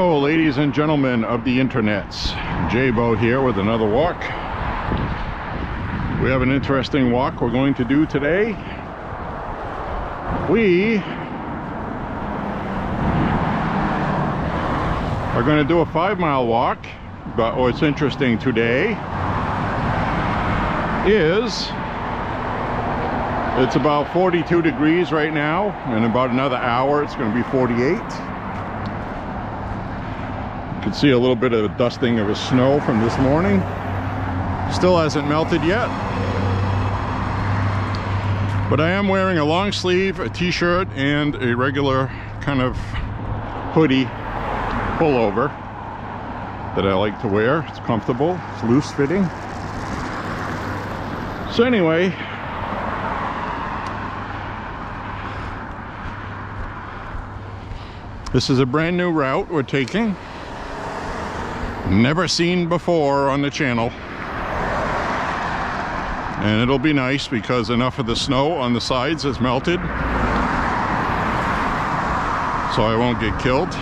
Hello, ladies and gentlemen of the internets. Beau here with another walk. We have an interesting walk we're going to do today. We are going to do a 5-mile walk, but what's interesting today is it's about 42 degrees right now. In about another hour it's going to be 48. You can see a little bit of a dusting of the snow from this morning. Still hasn't melted yet. But I am wearing a long sleeve, a t-shirt, and a regular kind of hoodie pullover that I like to wear. It's comfortable, it's loose fitting. So anyway, this is a brand new route we're taking. Never seen before on the channel. And it'll be nice because enough of the snow on the sides has melted, so I won't get killed.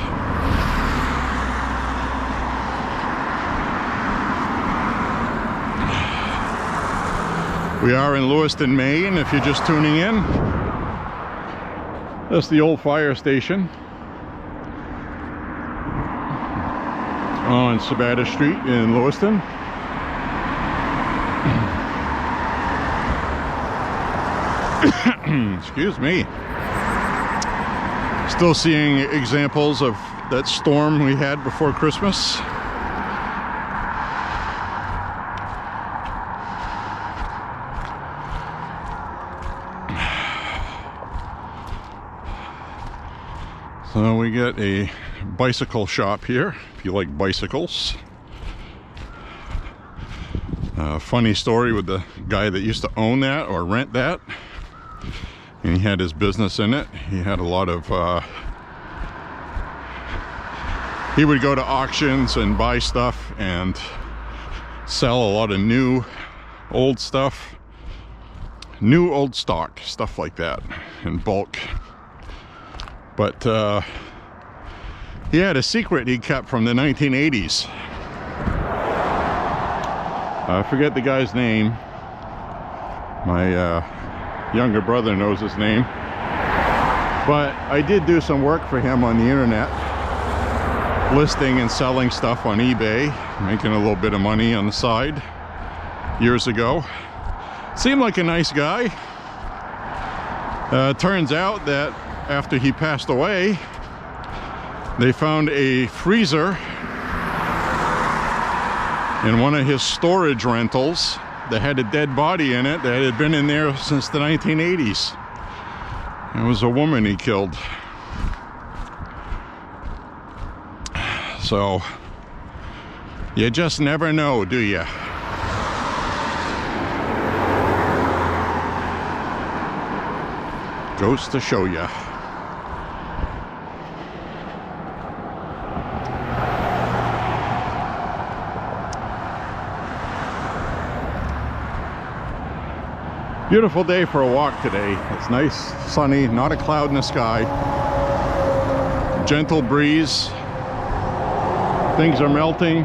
We are in Lewiston, Maine, if you're just tuning in. That's the old fire station on Sabata Street in Lewiston. Excuse me. Still seeing examples of that storm we had before Christmas. So we get a bicycle shop here, if you like bicycles. Funny story with the guy that used to own that or rent that. And he had his business in it. He had a lot of, he would go to auctions and buy stuff and sell a lot of new, old stuff. New, old stock, stuff like that, in bulk. But he had a secret he kept from the 1980s. I forget the guy's name. My younger brother knows his name. But I did do some work for him on the internet, listing and selling stuff on eBay, making a little bit of money on the side years ago. Seemed like a nice guy. Turns out that after he passed away, they found a freezer in one of his storage rentals that had a dead body in it that had been in there since the 1980s. It was a woman he killed. So you just never know, do you? Goes to show you. Beautiful day for a walk today. It's nice, sunny, not a cloud in the sky. Gentle breeze. Things are melting.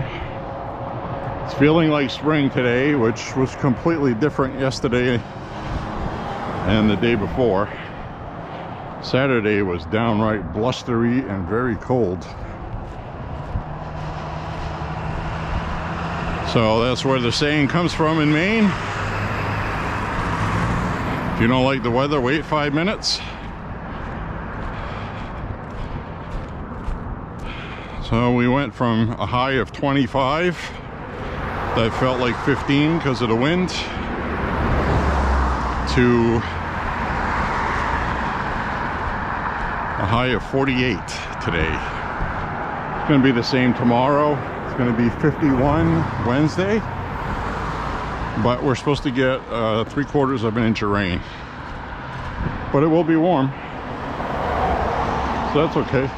It's feeling like spring today, which was completely different yesterday and the day before. Saturday was downright blustery and very cold. So that's where the saying comes from in Maine. If you don't like the weather, wait 5 minutes. So we went from a high of 25 that felt like 15 because of the wind to a high of 48 today. It's going to be the same tomorrow. It's going to be 51 Wednesday. But we're supposed to get 3/4 of an inch of rain. But it will be warm. So that's okay.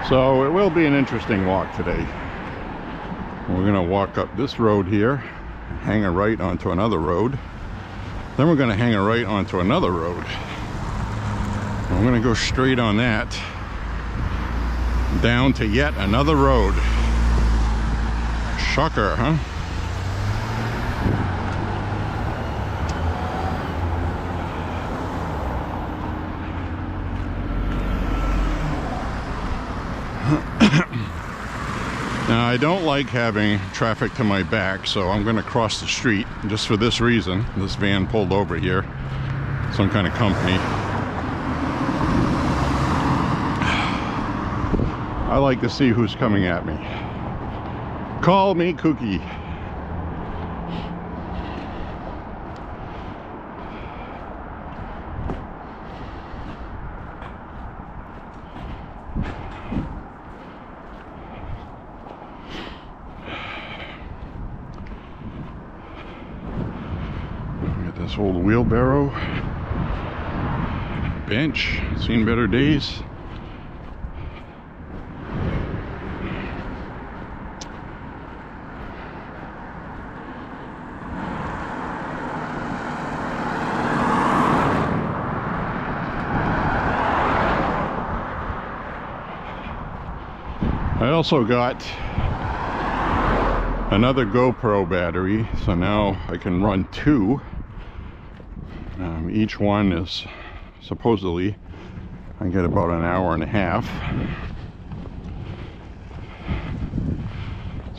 So it will be an interesting walk today. We're gonna walk up this road here, hang a right onto another road. Then we're gonna hang a right onto another road. And we're gonna go straight on that, down to yet another road. Shocker, huh? Now I don't like having traffic to my back, so I'm going to cross the street just for this reason. This van pulled over here, some kind of company. I like to see who's coming at me. Call me Cookie. This old wheelbarrow, bench, seen better days. I also got another GoPro battery, so now I can run two. Each one is supposedly, I get about an hour and a half.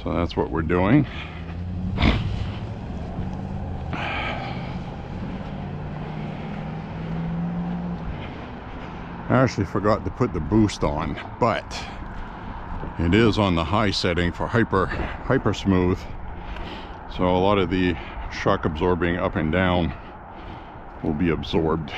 So that's what we're doing. I actually forgot to put the boost on, but it is on the high setting for hyper smooth. So a lot of the shock absorbing up and down will be absorbed.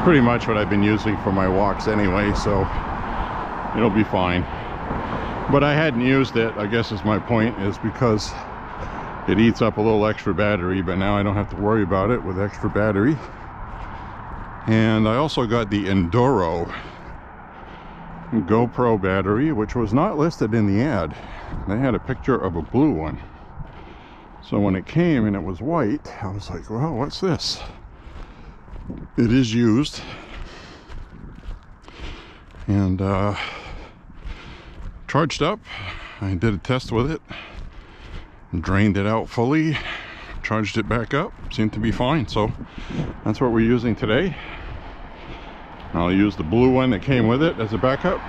Pretty much what I've been using for my walks anyway, so it'll be fine. But I hadn't used it, I guess is my point, is because it eats up a little extra battery, but now I don't have to worry about it with extra battery. And I also got the Enduro GoPro battery, which was not listed in the ad. They had a picture of a blue one. So when it came and it was white, I was like, well, what's this? It is used. And charged up. I did a test with it. Drained it out fully, charged it back up, seemed to be fine. So that's what we're using today. I'll use the blue one that came with it as a backup.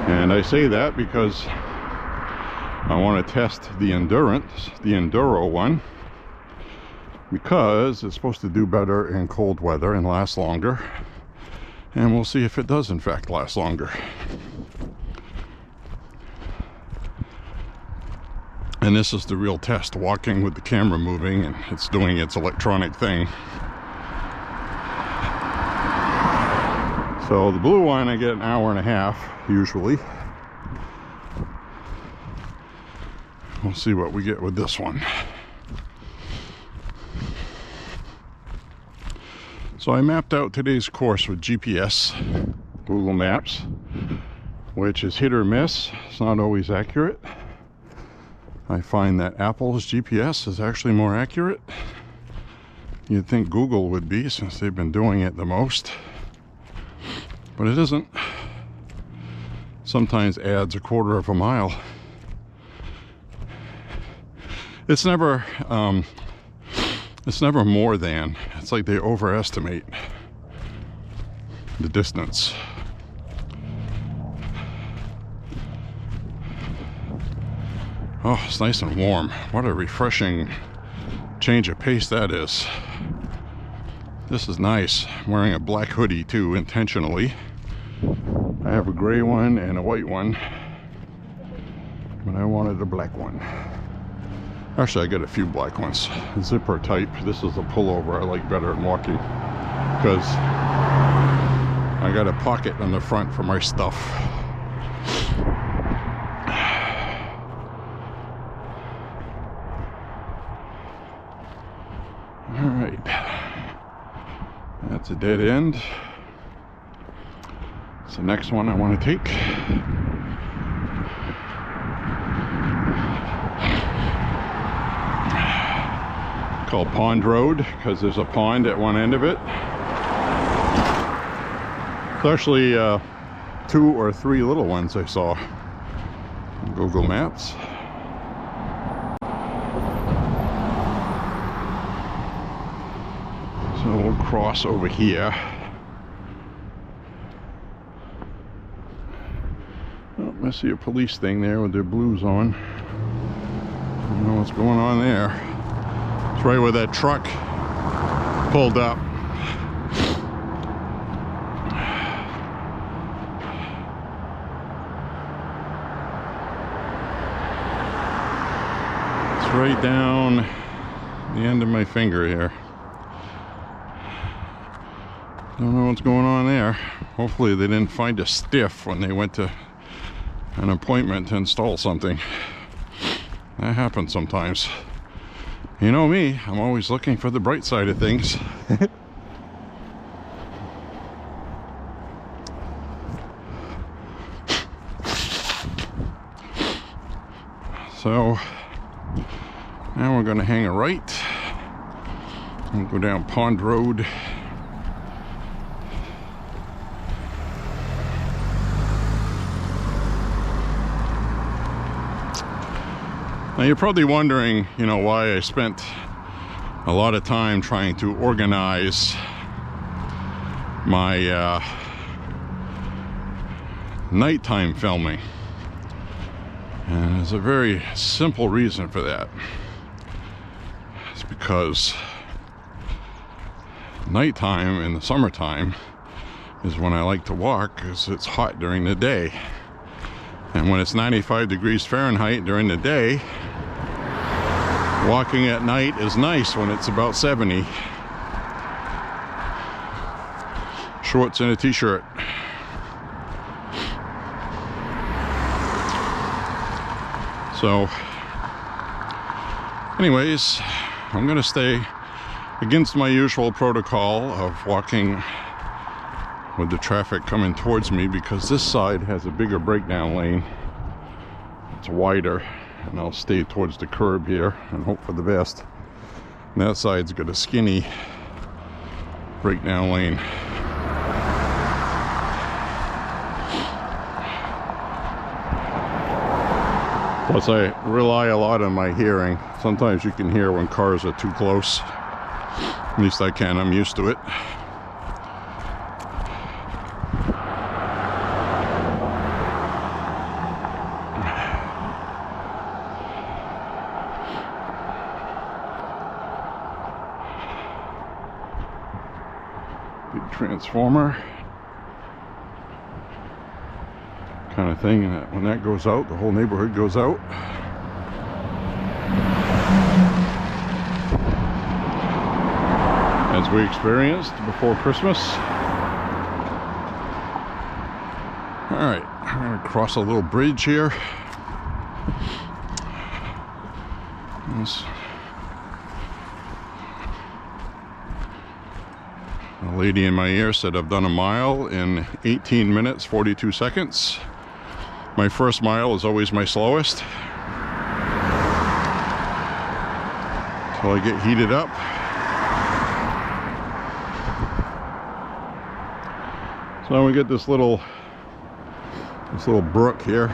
And I say that because I want to test the Enduro one, because it's supposed to do better in cold weather and last longer. And we'll see if it does in fact last longer. And this is the real test, walking with the camera moving and it's doing its electronic thing. So the blue one, I get an hour and a half usually. We'll see what we get with this one. So I mapped out today's course with GPS, Google Maps, which is hit or miss. It's not always accurate. I find that Apple's GPS is actually more accurate. You'd think Google would be, since they've been doing it the most. But it isn't. Sometimes adds a quarter of a mile. It's never more than. It's like they overestimate the distance. Oh, it's nice and warm. What a refreshing change of pace that is. This is nice. I'm wearing a black hoodie too, intentionally. I have a gray one and a white one, but I wanted a black one. Actually, I got a few black ones. Zipper type. This is a pullover I like better in walking, because I got a pocket on the front for my stuff. All right, that's a dead end. It's the next one I want to take. Called Pond Road because there's a pond at one end of it. It's actually 2 or 3 little ones I saw on Google Maps. So we'll cross over here. Oh, I see a police thing there with their blues on. I don't know what's going on there. It's right where that truck pulled up. It's right down the end of my finger here. Don't know what's going on there. Hopefully they didn't find a stiff when they went to an appointment to install something. That happens sometimes. You know me, I'm always looking for the bright side of things. So now we're going to hang a right and go down Pond Road. Now you're probably wondering, you know, why I spent a lot of time trying to organize my nighttime filming. And there's a very simple reason for that. It's because nighttime in the summertime is when I like to walk because it's hot during the day. And when it's 95 degrees Fahrenheit during the day, walking at night is nice when it's about 70. Shorts and a t-shirt. So, anyways, I'm gonna stay against my usual protocol of walking with the traffic coming towards me because this side has a bigger breakdown lane. It's wider, and I'll stay towards the curb here and hope for the best. And that side's got a skinny breakdown lane. Plus I rely a lot on my hearing. Sometimes you can hear when cars are too close. At least I can, I'm used to it. Big transformer kind of thing, and that when that goes out, the whole neighborhood goes out. As we experienced before Christmas. Alright, I'm going to cross a little bridge here. A lady in my ear said I've done a mile in 18 minutes, 42 seconds. My first mile is always my slowest. Until I get heated up. So we get this little brook here.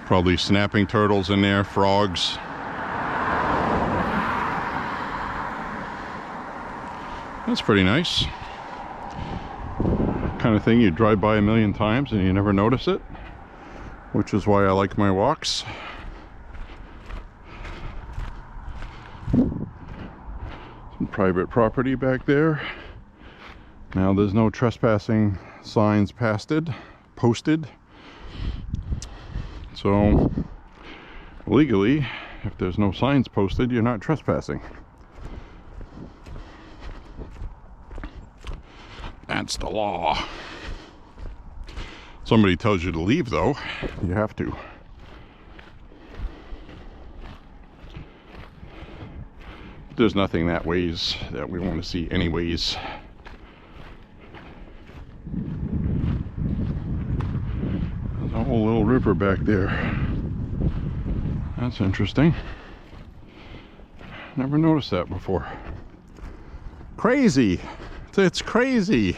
Probably snapping turtles in there, frogs. That's pretty nice. Kind of thing you drive by a million times and you never notice it, which is why I like my walks. Some private property back there. Now there's no trespassing signs posted. So legally, if there's no signs posted, you're not trespassing. against the law. Somebody tells you to leave, though, you have to. There's nothing that we want to see anyways. There's a whole little river back there. That's interesting. Never noticed that before. Crazy! It's crazy!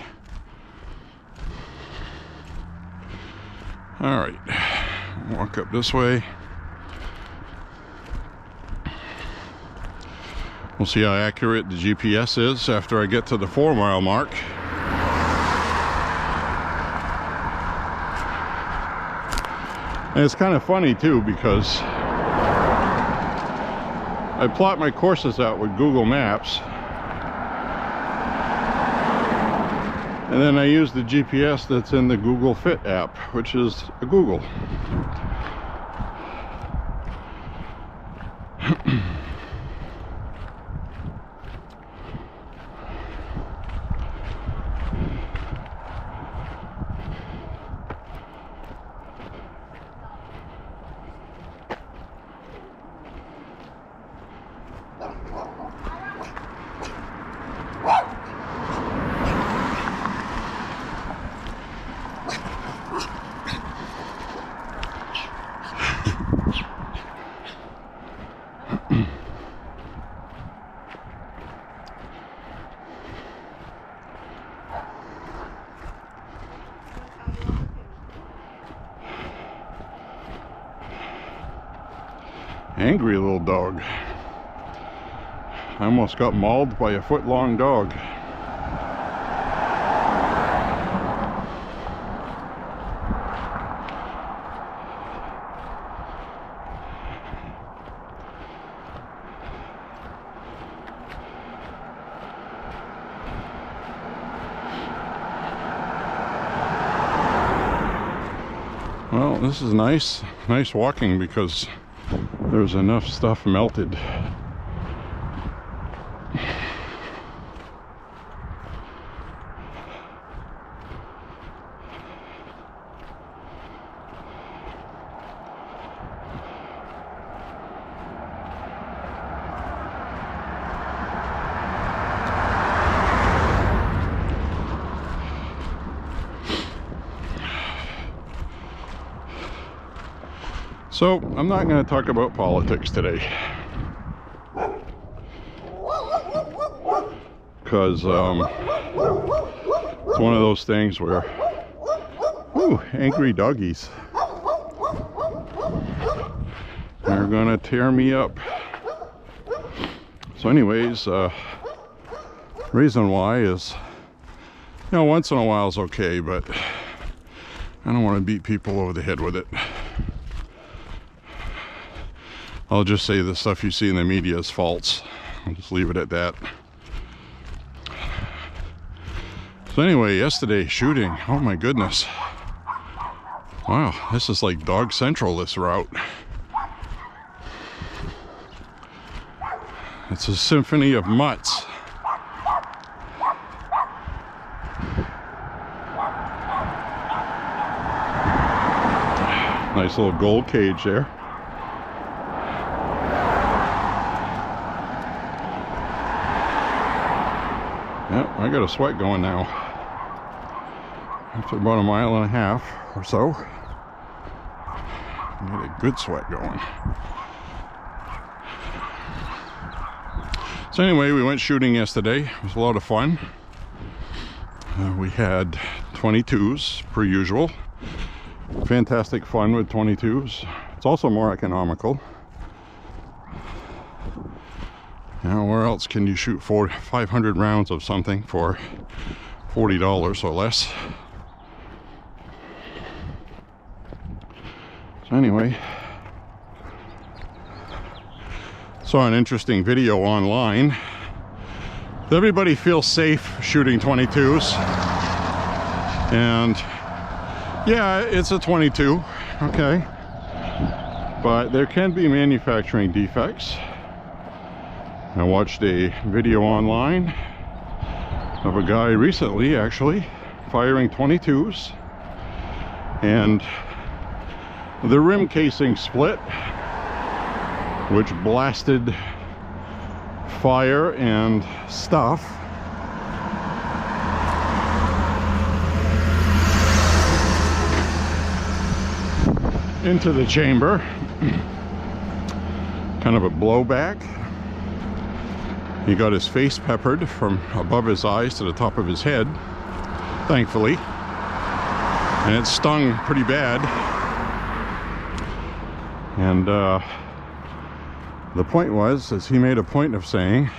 Alright, walk up this way. We'll see how accurate the GPS is after I get to the 4-mile mark. And it's kind of funny too, because I plot my courses out with Google Maps, and then I use the GPS that's in the Google Fit app, which is a Google. Angry little dog. I almost got mauled by a foot-long dog. Well, this is nice walking because there's enough stuff melted. So, I'm not going to talk about politics today, because it's one of those things where, ooh, angry doggies, they're going to tear me up. So anyways, reason why is, you know, once in a while is okay, but I don't want to beat people over the head with it. I'll just say the stuff you see in the media is false. I'll just leave it at that. So anyway, yesterday shooting, oh my goodness. Wow, this is like Dog Central, this route. It's a symphony of mutts. Nice little gold cage there. Yep, I got a sweat going now. After about 1.5 miles or so, I get a good sweat going. So anyway, we went shooting yesterday. It was a lot of fun. We had 22s per usual. Fantastic fun with 22s. It's also more economical. You know, where else can you shoot 500 rounds of something for $40 or less? So anyway, saw an interesting video online. Does everybody feel safe shooting 22s? And yeah, it's a 22, okay, but there can be manufacturing defects. I watched a video online of a guy recently actually firing 22s, and the rim casing split, which blasted fire and stuff into the chamber. Kind of a blowback. He got his face peppered from above his eyes to the top of his head, thankfully, and it stung pretty bad. And the point was, is he made a point of saying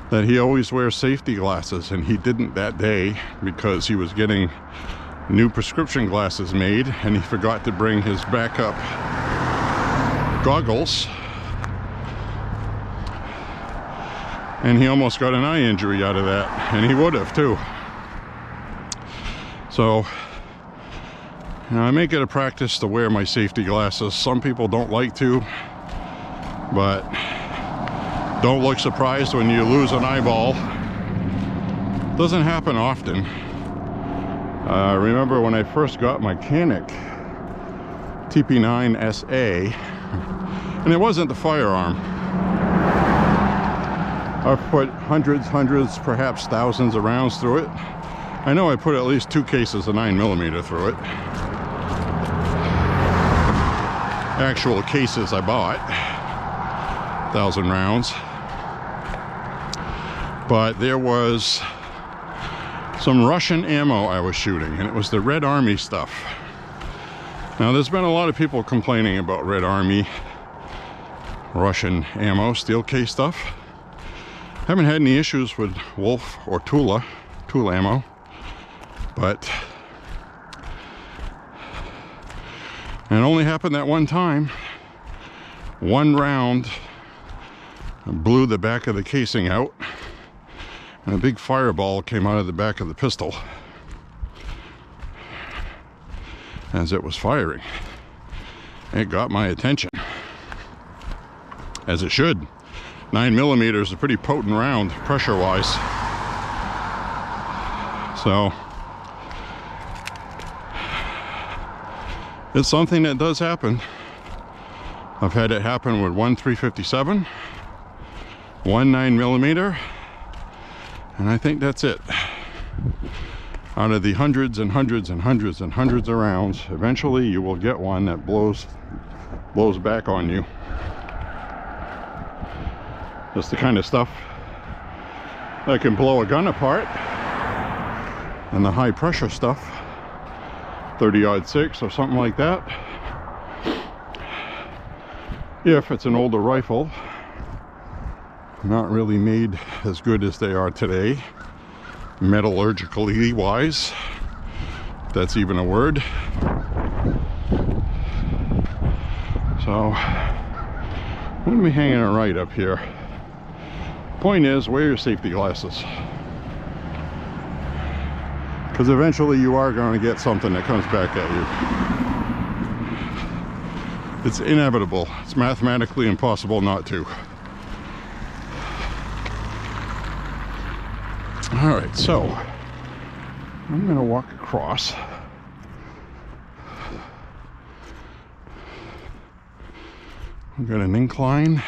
that he always wears safety glasses, and he didn't that day because he was getting new prescription glasses made, and he forgot to bring his backup goggles, and he almost got an eye injury out of that, and he would have too. So, you know, I make it a practice to wear my safety glasses. Some people don't like to, but don't look surprised when you lose an eyeball. Doesn't happen often. I remember when I first got my Canik TP9 SA, and it wasn't the firearm. I've put hundreds, perhaps thousands of rounds through it. I know I put at least 2 cases of 9mm through it. Actual cases I bought, 1,000 rounds. But there was some Russian ammo I was shooting, and it was the Red Army stuff. Now, there's been a lot of people complaining about Red Army Russian ammo, steel case stuff. Haven't had any issues with Wolf or tool ammo, but it only happened that one time. One round blew the back of the casing out, and a big fireball came out of the back of the pistol as it was firing. It got my attention, as it should. 9mm is a pretty potent round, pressure-wise. So, it's something that does happen. I've had it happen with one 357, one 9mm, and I think that's it. Out of the hundreds and hundreds and hundreds and hundreds of rounds, eventually you will get one that blows back on you. Just the kind of stuff that can blow a gun apart, and the high pressure stuff, 30-06 or something like that, if it's an older rifle, not really made as good as they are today, metallurgically wise, if that's even a word. So I'm going to be hanging it right up here. Point is, wear your safety glasses, because eventually you are going to get something that comes back at you. It's inevitable. It's mathematically impossible not to. All right, so I'm going to walk across. We've got an incline.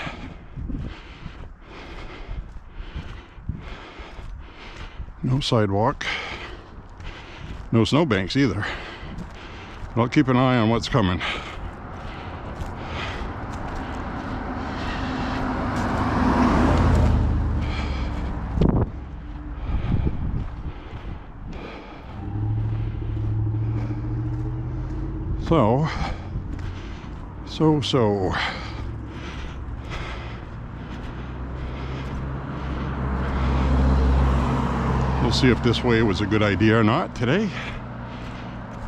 No sidewalk. No snowbanks either. But I'll keep an eye on what's coming. So. We'll see if this way was a good idea or not today.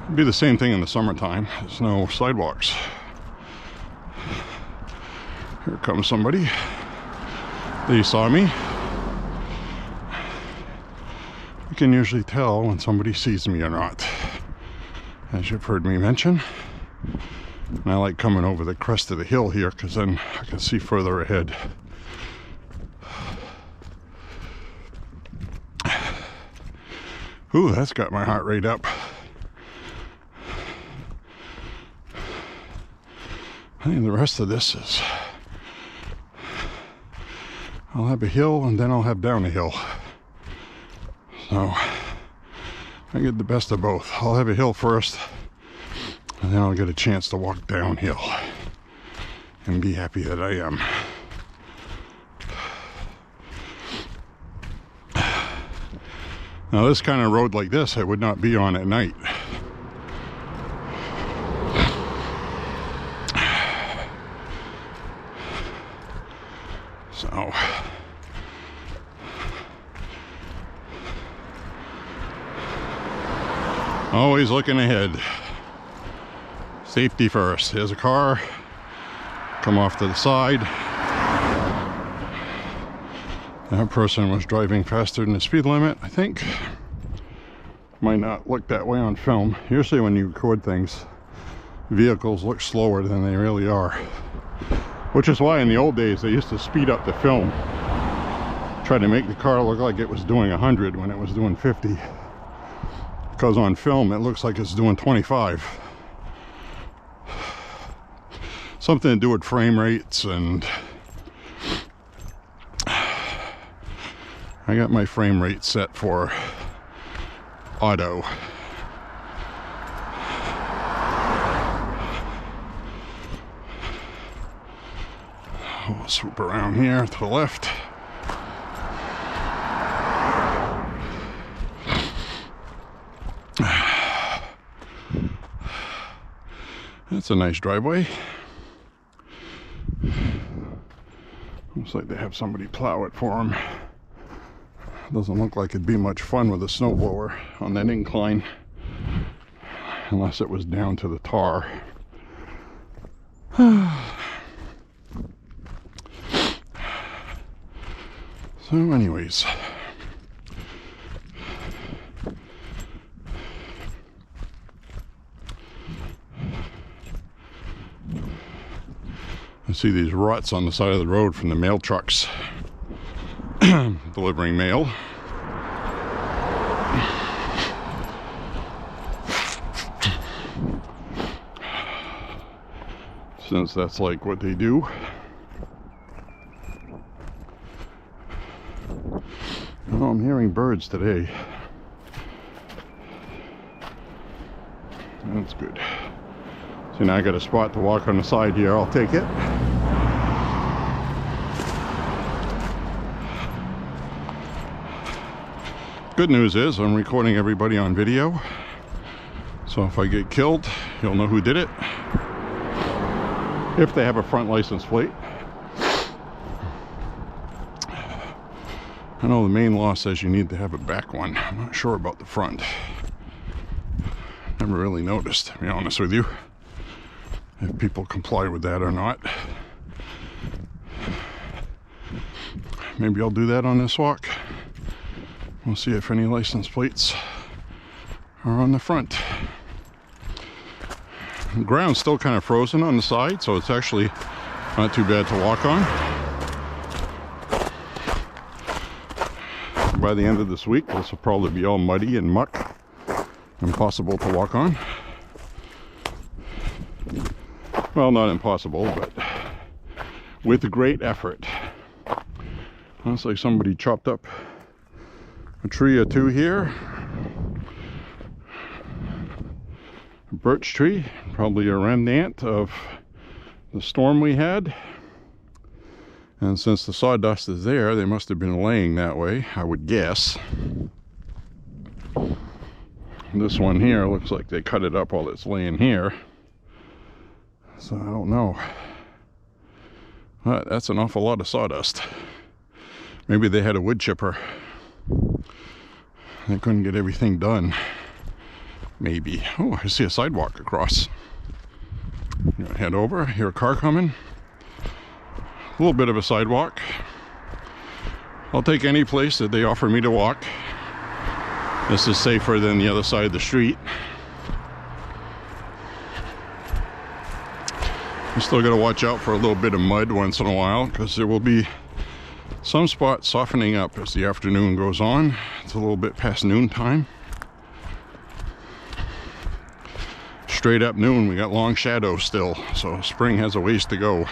It'd be the same thing in the summertime. There's no sidewalks. Here comes somebody. They saw me. You can usually tell when somebody sees me or not, as you've heard me mention. And I like coming over the crest of the hill here, because then I can see further ahead. Ooh, that's got my heart rate up. I think the rest of this is, I'll have a hill and then I'll have down a hill. So I get the best of both. I'll have a hill first and then I'll get a chance to walk downhill and be happy that I am. Now this kind of road like this I would not be on at night. So always looking ahead. Safety first. Here's a car. Come off to the side. That person was driving faster than the speed limit, I think. Might not look that way on film. Usually when you record things, vehicles look slower than they really are. Which is why in the old days they used to speed up the film. Try to make the car look like it was doing 100 when it was doing 50. Because on film it looks like it's doing 25. Something to do with frame rates, and I got my frame rate set for auto. We'll swoop around here to the left. That's a nice driveway. Looks like they have somebody plow it for them. Doesn't look like it'd be much fun with a snowblower on that incline, unless it was down to the tar. So anyways, I see these ruts on the side of the road from the mail trucks delivering mail. Since that's like what they do. Oh, I'm hearing birds today. That's good. So now I got a spot to walk on the side here. I'll take it. Good news is I'm recording everybody on video. So if I get killed, you'll know who did it. If they have a front license plate. I know the main law says you need to have a back one. I'm not sure about the front. Never really noticed, to be honest with you, if people comply with that or not. Maybe I'll do that on this walk. We'll see if any license plates are on the front. The ground's still kind of frozen on the side, so it's actually not too bad to walk on. By the end of this week, this will probably be all muddy and muck, impossible to walk on. Well, not impossible, but with great effort. Looks like somebody chopped up a tree or two here. A birch tree, probably a remnant of the storm we had. And since the sawdust is there, they must have been laying that way, I would guess. This one here looks like they cut it up while it's laying here. So I don't know. But that's an awful lot of sawdust. Maybe they had a wood chipper. They couldn't get everything done. Maybe. Oh, I see a sidewalk across. I'm gonna head over, hear a car coming. A little bit of a sidewalk. I'll take any place that they offer me to walk. This is safer than the other side of the street. You still got to watch out for a little bit of mud once in a while, because there will be some spots softening up as the afternoon goes on. It's a little bit past noon time. straight up noon. We got long shadows still, so spring has a ways to go.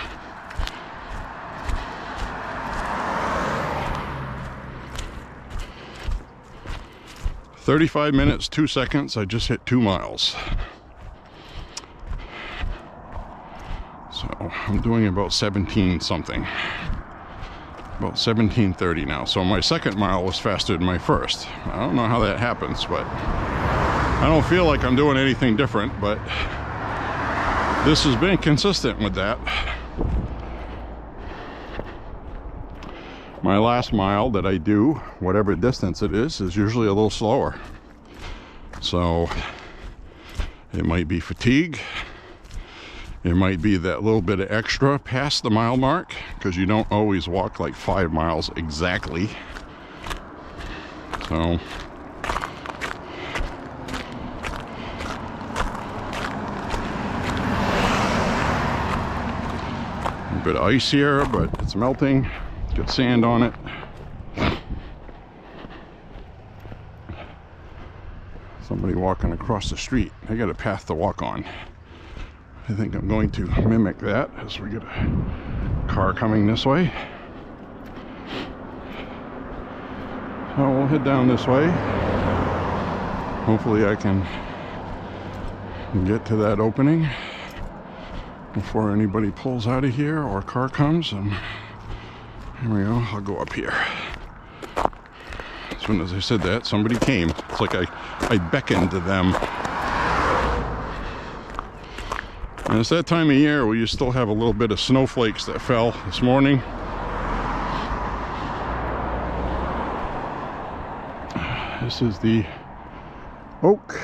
"35 minutes, 2 seconds. I just hit 2 miles. So I'm doing about 17 something. About 17:30 now. So my second mile was faster than my first. I don't know how that happens, but I don't feel like I'm doing anything different, but this has been consistent with that. My last mile that I do, whatever distance it is usually a little slower. So it might be fatigue. It might be that little bit of extra past the mile mark, because you don't always walk like 5 miles exactly. So a bit of ice here, but it's melting. Got sand on it. Somebody walking across the street. I got a path to walk on. I think I'm going to mimic that as we get a car coming this way. So we'll head down this way. Hopefully I can get to that opening before anybody pulls out of here or a car comes. And here we go. I'll go up here. As soon as I said that, somebody came. It's like I beckoned to them. And it's that time of year where you still have a little bit of snowflakes that fell this morning. This is the Oak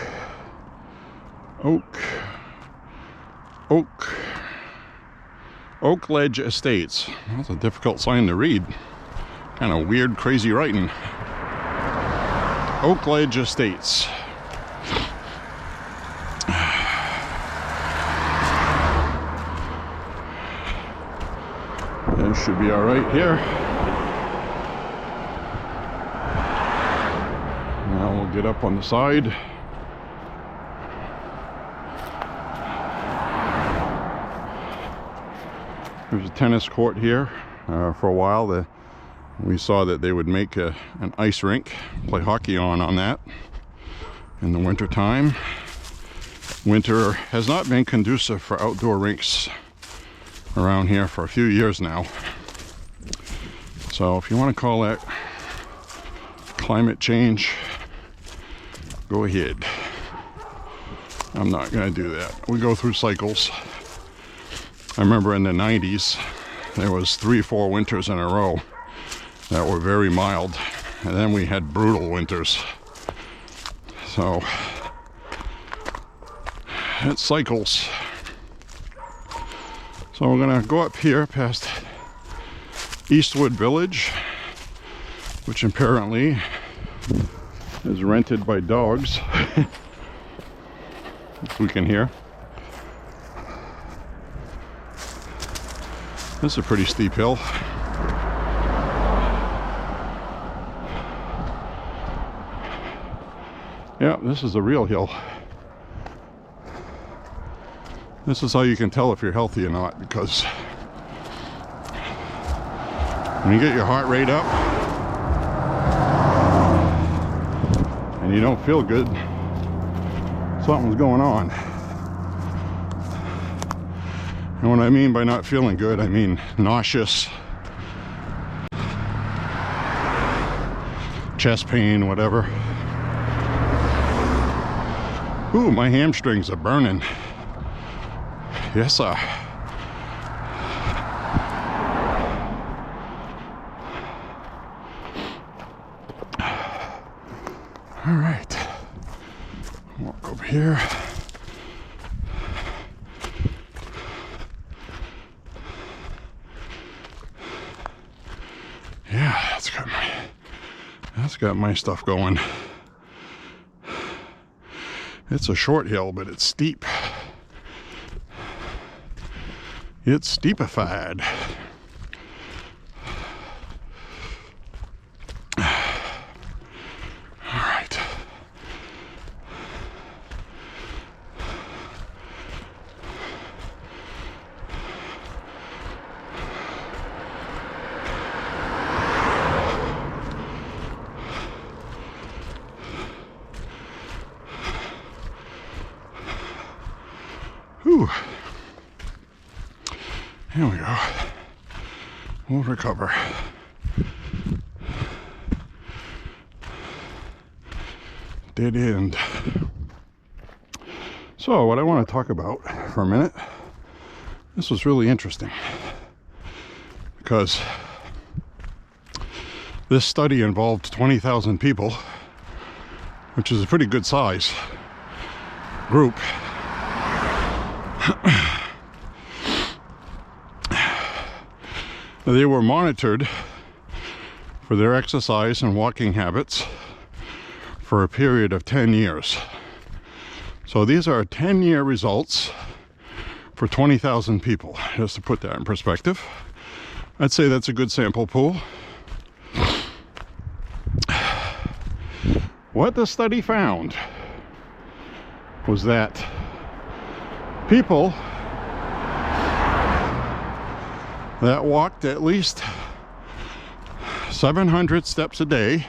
Ledge Estates. That's a difficult sign to read. Kind of weird, crazy writing. Oak Ledge Estates. It should be all right here. Now we'll get up on the side. There's a tennis court here. For a while we saw that they would make an ice rink, play hockey on that in the winter time. Winter has not been conducive for outdoor rinks around here for a few years now. So if you want to call that climate change, go ahead. I'm not going to do that. We go through cycles. I remember in the 90s, there was 3-4 winters in a row that were very mild, and then we had brutal winters. So it cycles. So we're gonna go up here past Eastwood Village, which apparently is rented by dogs, if we can hear. This is a pretty steep hill. Yeah, this is a real hill. This is how you can tell if you're healthy or not, because when you get your heart rate up and you don't feel good, something's going on. And what I mean by not feeling good, I mean nauseous, chest pain, whatever. Ooh, my hamstrings are burning. Yes, sir. All right. Walk over here. Yeah, that's got my stuff going. It's a short hill, but it's steep. It's steepified. All right. Here we go. We'll recover. Dead end. So what I want to talk about for a minute, this was really interesting because this study involved 20,000 people, which is a pretty good size group. They were monitored for their exercise and walking habits for a period of 10 years. So these are 10-year results for 20,000 people. Just to put that in perspective, I'd say that's a good sample pool. What the study found was that people that walked at least 700 steps a day,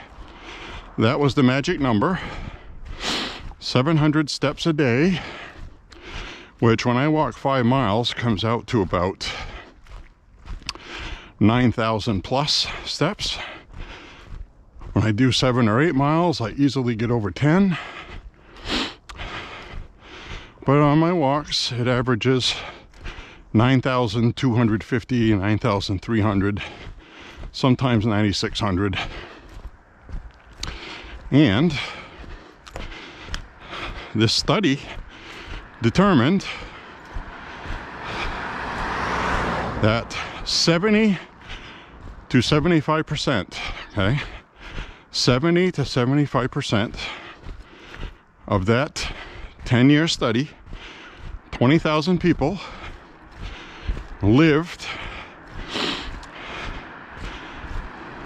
that was the magic number, 700 steps a day, which when I walk 5 miles comes out to about 9,000 plus steps. When I do 7 or 8 miles, I easily get over 10. But on my walks, it averages 9,250, 9,300, sometimes 9,600. And this study determined that 70 to 75%, okay, 70 to 75% of that 10-year study, 20,000 people, lived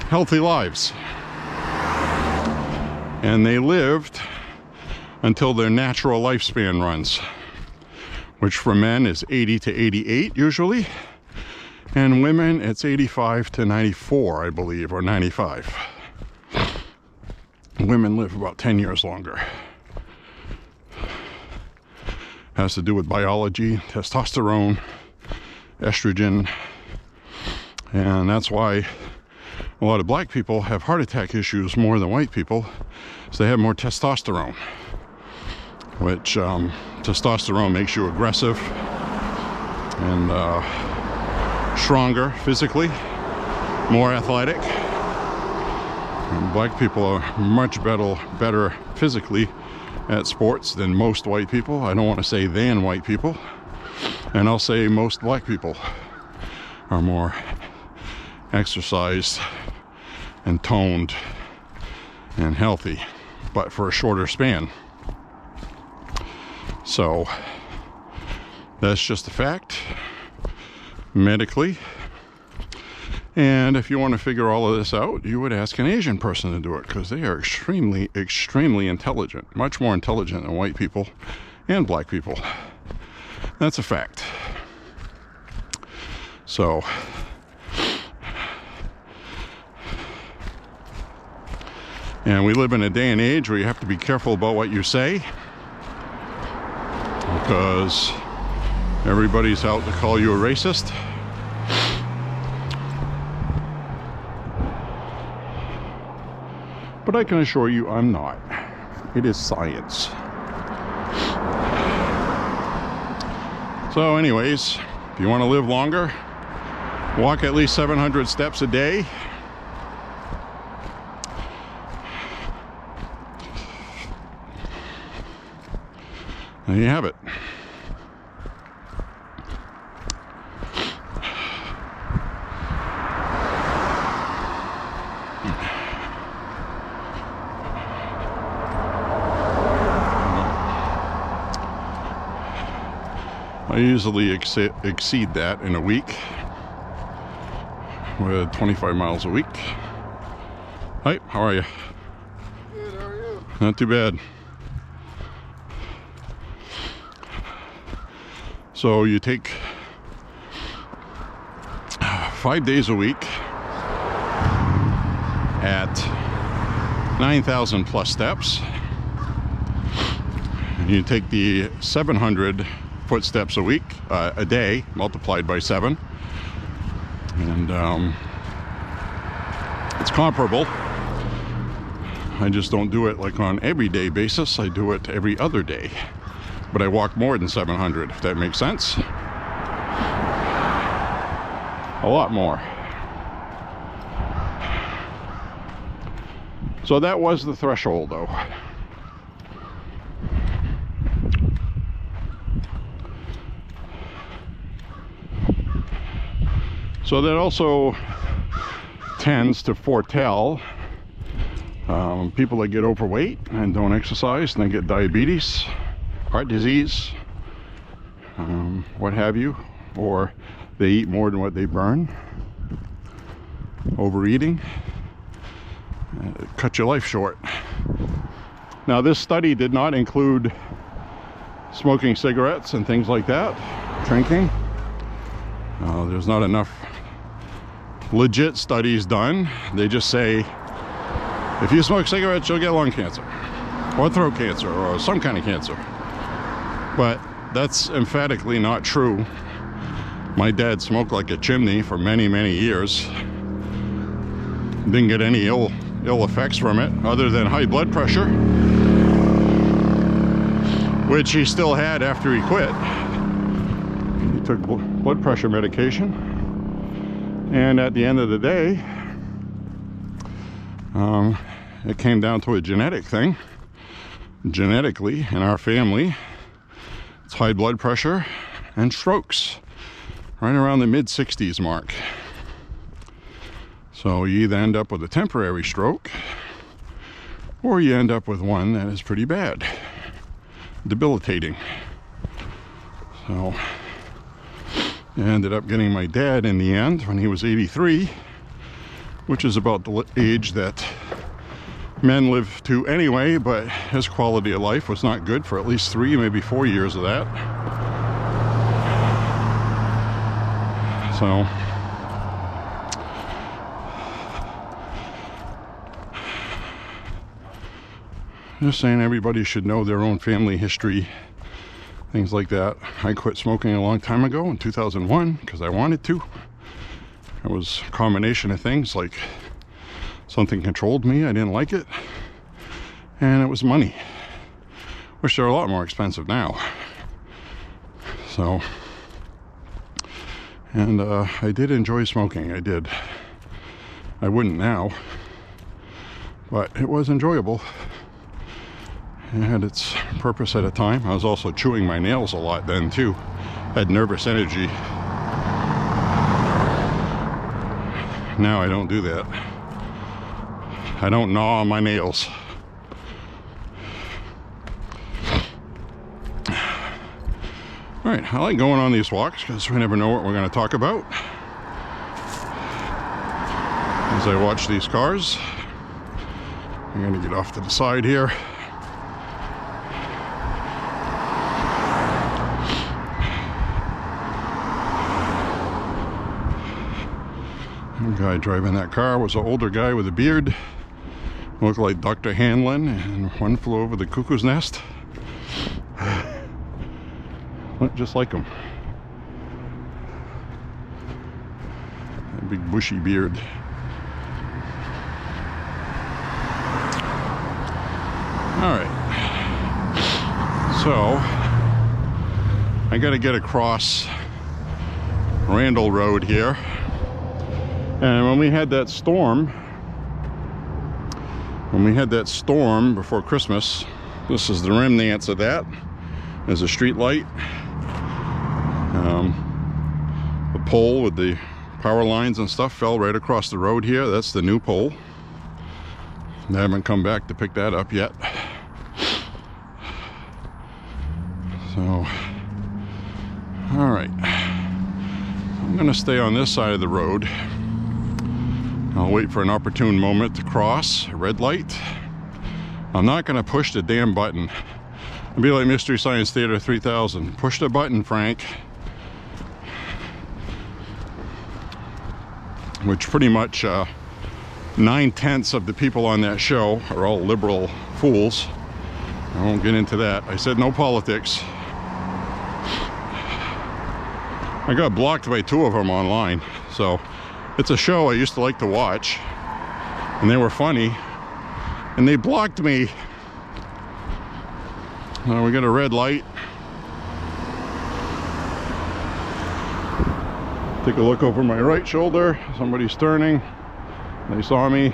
healthy lives. And they lived until their natural lifespan runs, which for men is 80 to 88 usually, and women it's 85 to 94, I believe, or 95. Women live about 10 years longer. Has to do with biology, testosterone, estrogen, and that's why a lot of black people have heart attack issues more than white people, so they have more testosterone, which testosterone makes you aggressive and stronger physically, more athletic. And black people are much better physically at sports than most white people. I don't want to say than white people, and I'll say most black people are more exercised and toned and healthy, but for a shorter span. So that's just a fact medically. And if you want to figure all of this out, you would ask an Asian person to do it, because they are extremely, extremely intelligent, much more intelligent than white people and black people. That's a fact. So and we live in a day and age where you have to be careful about what you say, because everybody's out to call you a racist. But I can assure you I'm not. It is science. So anyways, if you want to live longer, walk at least 700 steps a day. There you have it. I usually exceed that in a week with 25 miles a week. Hi, how are you? Good, how are you? Not too bad. So you take 5 days a week at 9,000 plus steps. And you take the 700 footsteps a day, multiplied by 7. And it's comparable. I just don't do it like on everyday basis. I do it every other day. But I walk more than 700, if that makes sense. A lot more. So that was the threshold, though. So that also tends to foretell people that get overweight and don't exercise, and they get diabetes, heart disease, what have you, or they eat more than what they burn. Overeating, cut your life short. Now, this study did not include smoking cigarettes and things like that, drinking. There's not enough legit studies done. They just say if you smoke cigarettes, you'll get lung cancer or throat cancer or some kind of cancer. But that's emphatically not true. My dad smoked like a chimney for many, many years. Didn't get any ill effects from it other than high blood pressure, which he still had after he quit. He took blood pressure medication, and at the end of the day, it came down to a genetic thing. Genetically, in our family, it's high blood pressure and strokes right around the mid-60s mark. So you either end up with a temporary stroke, or you end up with one that is pretty bad, debilitating. So I ended up getting my dad in the end when he was 83, which is about the age that men live to anyway, but his quality of life was not good for at least 3, maybe 4 years of that. So just saying, everybody should know their own family history, things like that. I quit smoking a long time ago in 2001 because I wanted to. It was a combination of things, like something controlled me, I didn't like it, and it was money, which are a lot more expensive now. So, and I did enjoy smoking, I did. I wouldn't now, but it was enjoyable. It had its purpose at a time. I was also chewing my nails a lot then too. Had nervous energy. Now I don't do that. I don't gnaw on my nails. Alright, I like going on these walks because we never know what we're going to talk about. As I watch these cars, I'm going to get off to the side here. The guy driving that car was an older guy with a beard. Looked like Dr. Hanlon, and One Flew Over the Cuckoo's Nest. Looked just like him. A big bushy beard. Alright. So, I gotta get across Randall Road here. And when we had that storm before Christmas, this is the remnants of that. There's a street light. The pole with the power lines and stuff fell right across the road here. That's the new pole. They haven't come back to pick that up yet. So, all right. I'm gonna stay on this side of the road. I'll wait for an opportune moment to cross a red light. I'm not going to push the damn button. It'll be like Mystery Science Theater 3000. Push the button, Frank. Which pretty much 9/10 of the people on that show are all liberal fools. I won't get into that. I said no politics. I got blocked by 2 of them online. So it's a show I used to like to watch, and they were funny, and they blocked me. We got a red light. Take a look over my right shoulder. Somebody's turning. They saw me.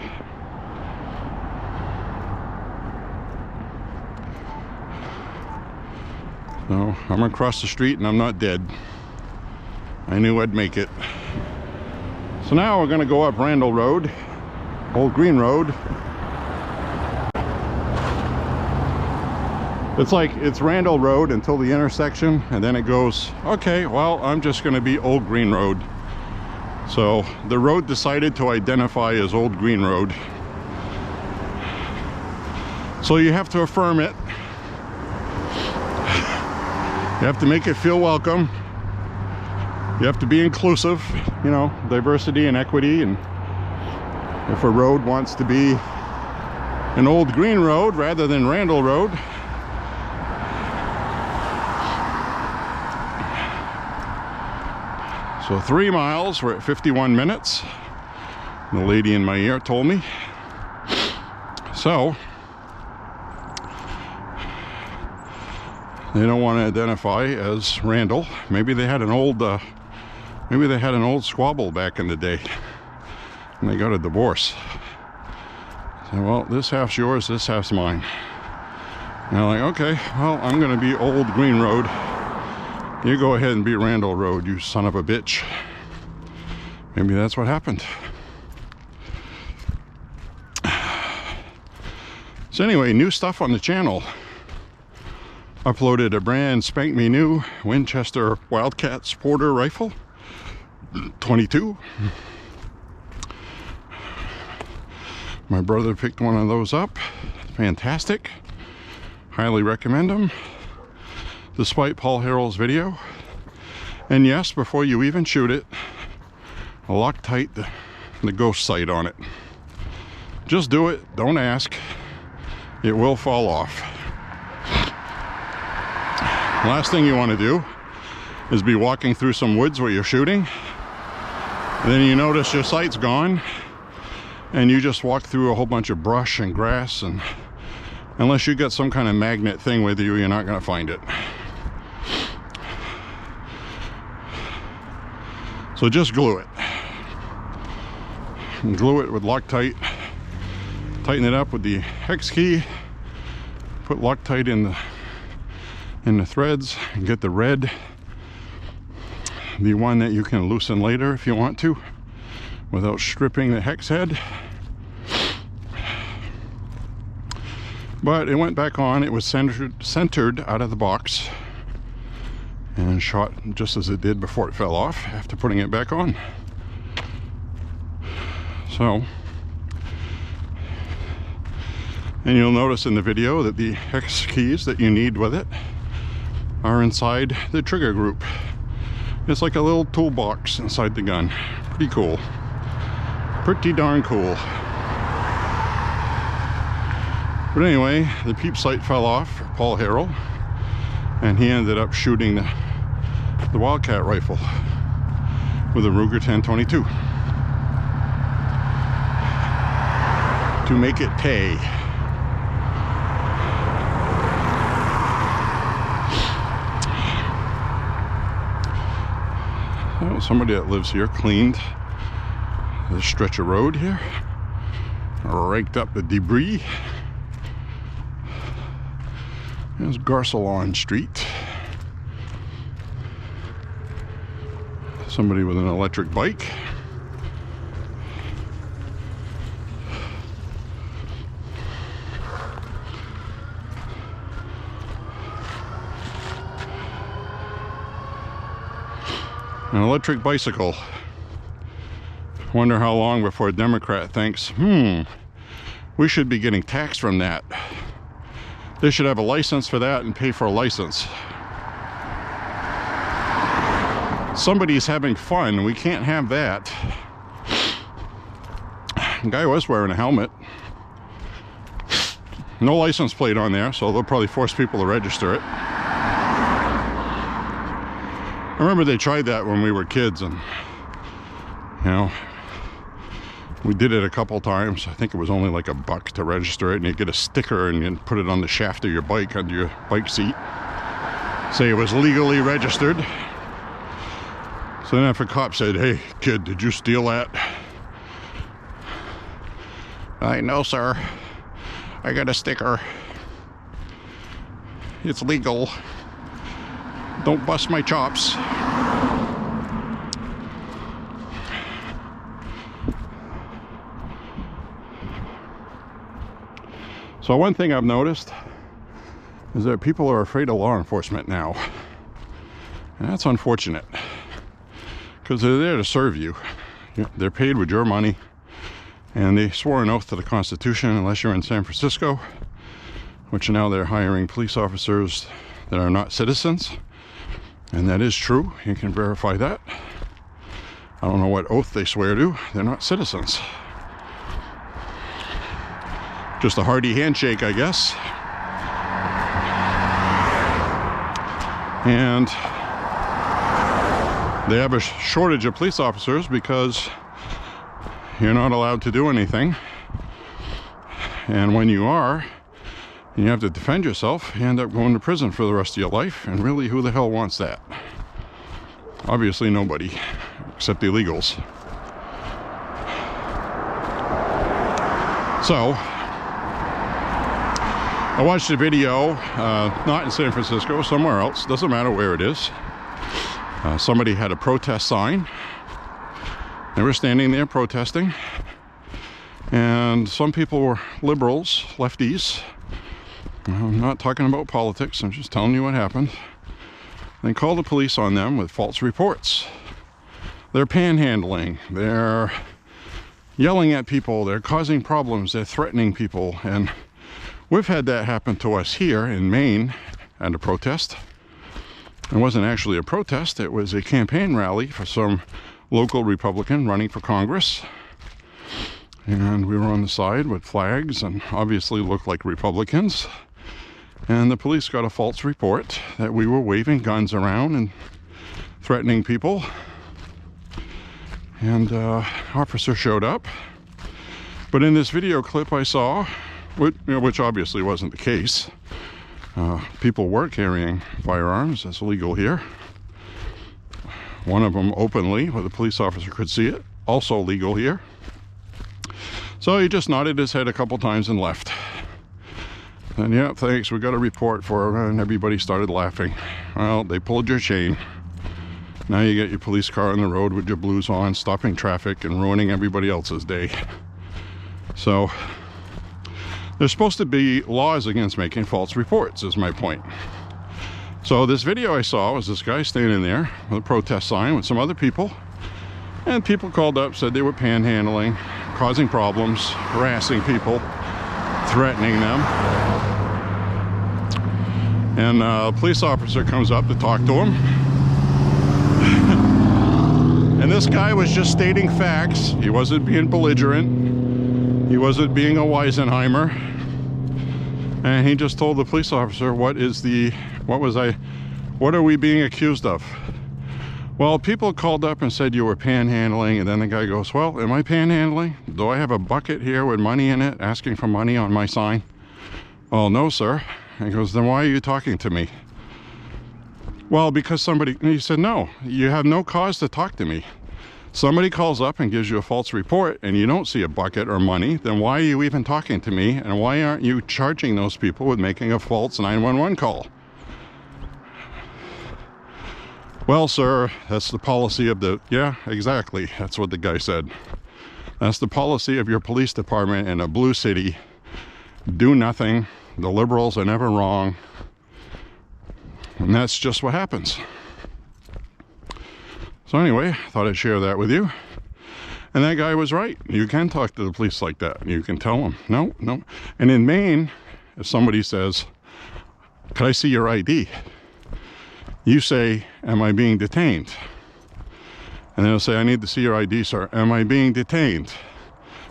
So I'm across the street and I'm not dead. I knew I'd make it. So now we're gonna go up Randall Road, Old Green Road. It's Randall Road until the intersection, and then it goes, okay, well, I'm just gonna be Old Green Road. So the road decided to identify as Old Green Road. So you have to affirm it. You have to make it feel welcome. You have to be inclusive, you know, diversity and equity. And if a road wants to be an Old Green Road rather than Randall Road, so 3 miles, we're at 51 minutes. The lady in my ear told me. So they don't want to identify as Randall. Maybe they had an old squabble back in the day, and they got a divorce. So, well, this half's yours, this half's mine. And they're like, okay, well, I'm going to be Old Green Road. You go ahead and be Randall Road, you son of a bitch. Maybe that's what happened. So anyway, new stuff on the channel. Uploaded a brand spank me new Winchester Wildcat Sporter rifle, 22. My brother picked one of those up. Fantastic. Highly recommend them. Despite Paul Harrell's video. And yes, before you even shoot it, lock tight the ghost sight on it. Just do it, don't ask. It will fall off. Last thing you want to do is be walking through some woods where you're shooting, and then you notice your sight's gone, and you just walk through a whole bunch of brush and grass, and unless you got some kind of magnet thing with you, you're not going to find it. So just glue it. And glue it with Loctite. Tighten it up with the hex key. Put Loctite in the threads and get the red. The one that you can loosen later if you want to, without stripping the hex head. But it went back on. It was centered out of the box and shot just as it did before it fell off after putting it back on. So, and you'll notice in the video that the hex keys that you need with it are inside the trigger group. It's like a little toolbox inside the gun. Pretty cool. Pretty darn cool. But anyway, the peep sight fell off for Paul Harrell, and he ended up shooting the Wildcat rifle with a Ruger 1022 to make it pay. Well, somebody that lives here cleaned this stretch of road here, raked up the debris. There's Garcelon Street. Somebody with an electric bike. An electric bicycle. Wonder how long before a Democrat thinks, we should be getting taxed from that. They should have a license for that and pay for a license. Somebody's having fun. We can't have that. The guy was wearing a helmet. No license plate on there, so they'll probably force people to register it. I remember they tried that when we were kids, and you know, we did it a couple times. I think it was only like $1 to register it, and you get a sticker and you put it on the shaft of your bike under your bike seat. Say it was legally registered. So then if a cop said, "Hey kid, did you steal that?" "No sir, I got a sticker. It's legal. Don't bust my chops." So one thing I've noticed is that people are afraid of law enforcement now. And that's unfortunate, because they're there to serve you. They're paid with your money, and they swore an oath to the Constitution unless you're in San Francisco, which now they're hiring police officers that are not citizens. And that is true. You can verify that. I don't know what oath they swear to. They're not citizens. Just a hearty handshake, I guess. And they have a shortage of police officers because you're not allowed to do anything. And when you are, and you have to defend yourself, you end up going to prison for the rest of your life. And really, who the hell wants that? Obviously nobody, except the illegals. So I watched a video, not in San Francisco, somewhere else, doesn't matter where it is. Somebody had a protest sign. They were standing there protesting, and some people were liberals, lefties. I'm not talking about politics, I'm just telling you what happened. They called the police on them with false reports. They're panhandling, they're yelling at people, they're causing problems, they're threatening people. And we've had that happen to us here in Maine at a protest. It wasn't actually a protest, it was a campaign rally for some local Republican running for Congress. And we were on the side with flags and obviously looked like Republicans. And the police got a false report that we were waving guns around and threatening people. And officer showed up. But in this video clip I saw, which obviously wasn't the case, people were carrying firearms. That's illegal here. One of them openly, where the police officer could see it, also legal here. So he just nodded his head a couple times and left. And yeah, thanks, we got a report for it, and everybody started laughing. Well, they pulled your chain. Now you get your police car on the road with your blues on, stopping traffic and ruining everybody else's day. So there's supposed to be laws against making false reports, is my point. So this video I saw was this guy standing there with a protest sign with some other people. And people called up, said they were panhandling, causing problems, harassing people, threatening them. And a police officer comes up to talk to him. And this guy was just stating facts. He wasn't being belligerent. He wasn't being a Weisenheimer. And he just told the police officer, what are we being accused of? Well, people called up and said you were panhandling, and then the guy goes, well, am I panhandling? Do I have a bucket here with money in it, asking for money on my sign? Well, no, sir. And he goes, then why are you talking to me? Well, because he said, no, you have no cause to talk to me. Somebody calls up and gives you a false report and you don't see a bucket or money, then why are you even talking to me? And why aren't you charging those people with making a false 911 call? Well, sir, that's the policy of yeah, exactly. That's what the guy said. That's the policy of your police department in a blue city. Do nothing. The liberals are never wrong. And that's just what happens. So anyway, I thought I'd share that with you. And that guy was right. You can talk to the police like that. You can tell them, no. And in Maine, if somebody says, could I see your ID? You say, am I being detained? And they'll say, I need to see your ID, sir. Am I being detained?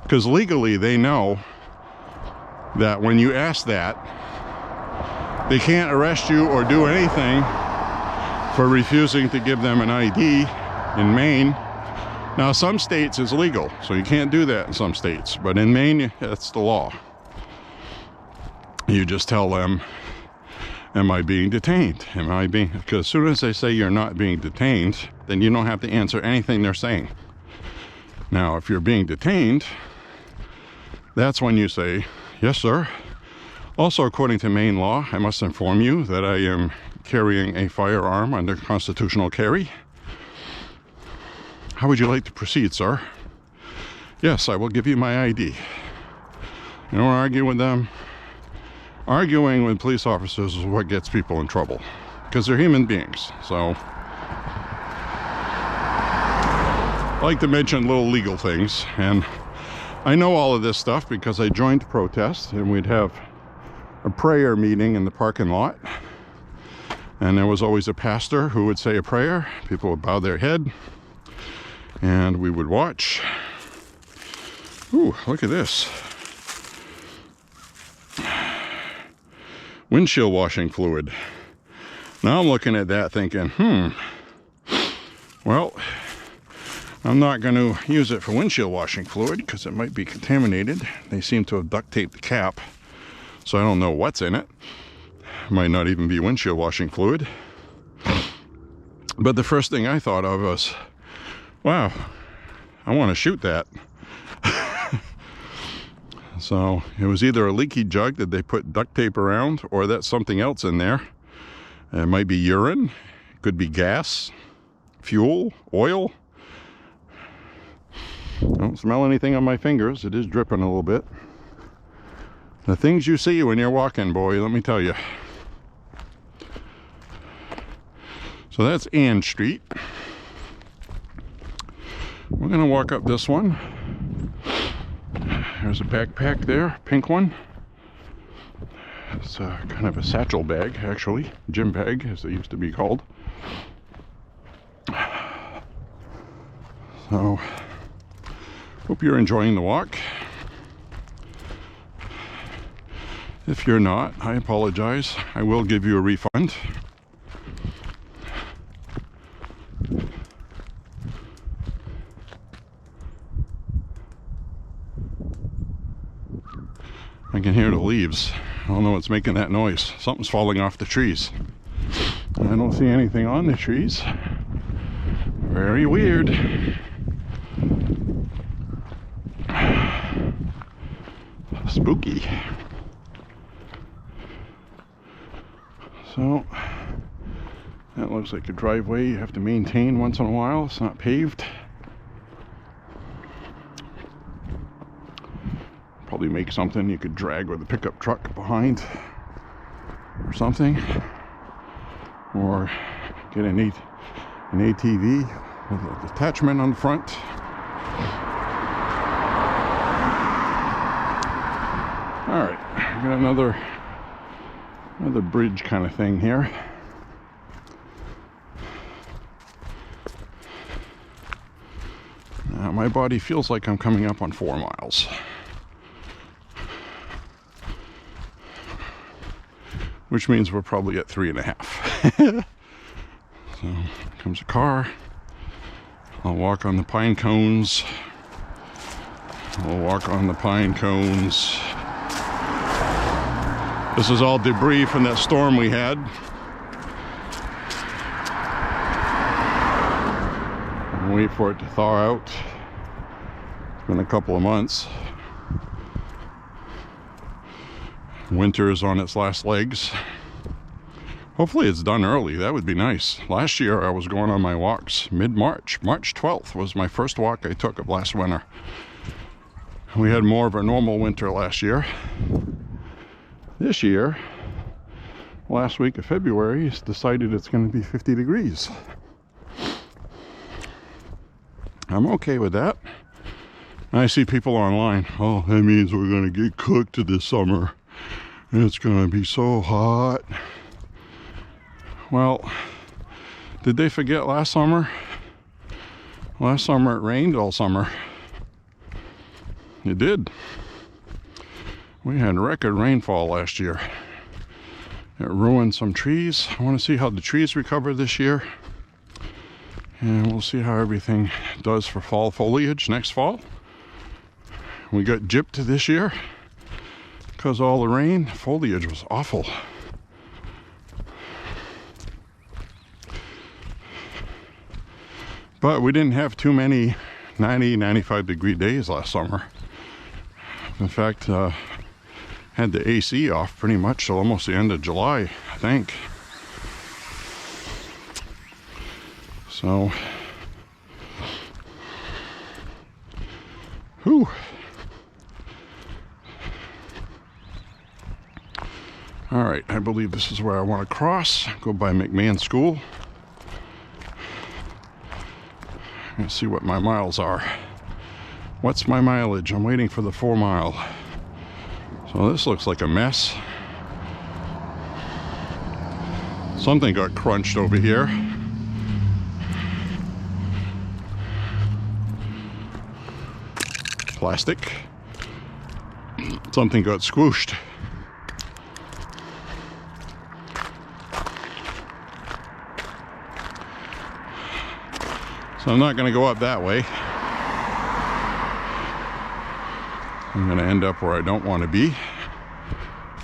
Because legally they know that when you ask that, they can't arrest you or do anything for refusing to give them an ID in Maine. Now, some states it's legal, so you can't do that in some states, but in Maine, that's the law. You just tell them, am I being detained? Because as soon as they say you're not being detained, then you don't have to answer anything they're saying. Now, if you're being detained, that's when you say, yes, sir. Also, according to Maine law, I must inform you that I am carrying a firearm under constitutional carry. How would you like to proceed, sir? Yes, I will give you my ID. You don't argue with them. Arguing with police officers is what gets people in trouble, because they're human beings. So, I like to mention little legal things, and I know all of this stuff because I joined protests, and we'd have a prayer meeting in the parking lot, and there was always a pastor who would say a prayer. People would bow their head, and we would watch. Ooh, look at this. Windshield washing fluid. Now I'm looking at that thinking, well, I'm not going to use it for windshield washing fluid because it might be contaminated. They seem to have duct taped the cap, so I don't know what's in it. Might not even be windshield washing fluid. But the first thing I thought of was, wow, I want to shoot that. So it was either a leaky jug that they put duct tape around, or that's something else in there. It might be urine, it could be gas, fuel, oil. I don't smell anything on my fingers. It is dripping a little bit. The things you see when you're walking, boy, let me tell you. So that's Ann Street. We're gonna walk up this one. There's a backpack there, pink one. It's kind of a satchel bag, actually. Gym bag, as it used to be called. So, hope you're enjoying the walk. If you're not, I apologize. I will give you a refund. I can hear the leaves. I don't know what's making that noise. Something's falling off the trees. I don't see anything on the trees. Very weird. Spooky. So, that looks like a driveway you have to maintain once in a while. It's not paved. Probably make something you could drag with a pickup truck behind or something, or get an ATV with a attachment on the front. All right, we got another bridge kind of thing here. Now my body feels like I'm coming up on 4 miles. Which means we're probably at 3.5. So, comes a car. I'll walk on the pine cones. I'll walk on the pine cones. This is all debris from that storm we had. I'll wait for it to thaw out. It's been a couple of months. Winter is on its last legs. Hopefully it's done early. That would be nice. Last year I was going on my walks mid-March. March 12th was my first walk I took of last winter. We had more of a normal winter last year. This year, last week of February, it's decided it's going to be 50 degrees. I'm okay with that. I see people online, oh, that means we're going to get cooked this summer. It's going to be so hot. Well, did they forget last summer? Last summer it rained all summer. It did. We had record rainfall last year. It ruined some trees. I want to see how the trees recover this year. And we'll see how everything does for fall foliage next fall. We got gypped this year because all the rain. Foliage was awful. But we didn't have too many 90, 95 degree days last summer. In fact, had the AC off pretty much till almost the end of July, I think. So, whew. All right, I believe this is where I want to cross. Go by McMahon School. Let's see what my miles are. What's my mileage? I'm waiting for the 4 mile. So this looks like a mess. Something got crunched over here. Plastic. Something got squooshed. So I'm not going to go up that way. I'm going to end up where I don't want to be.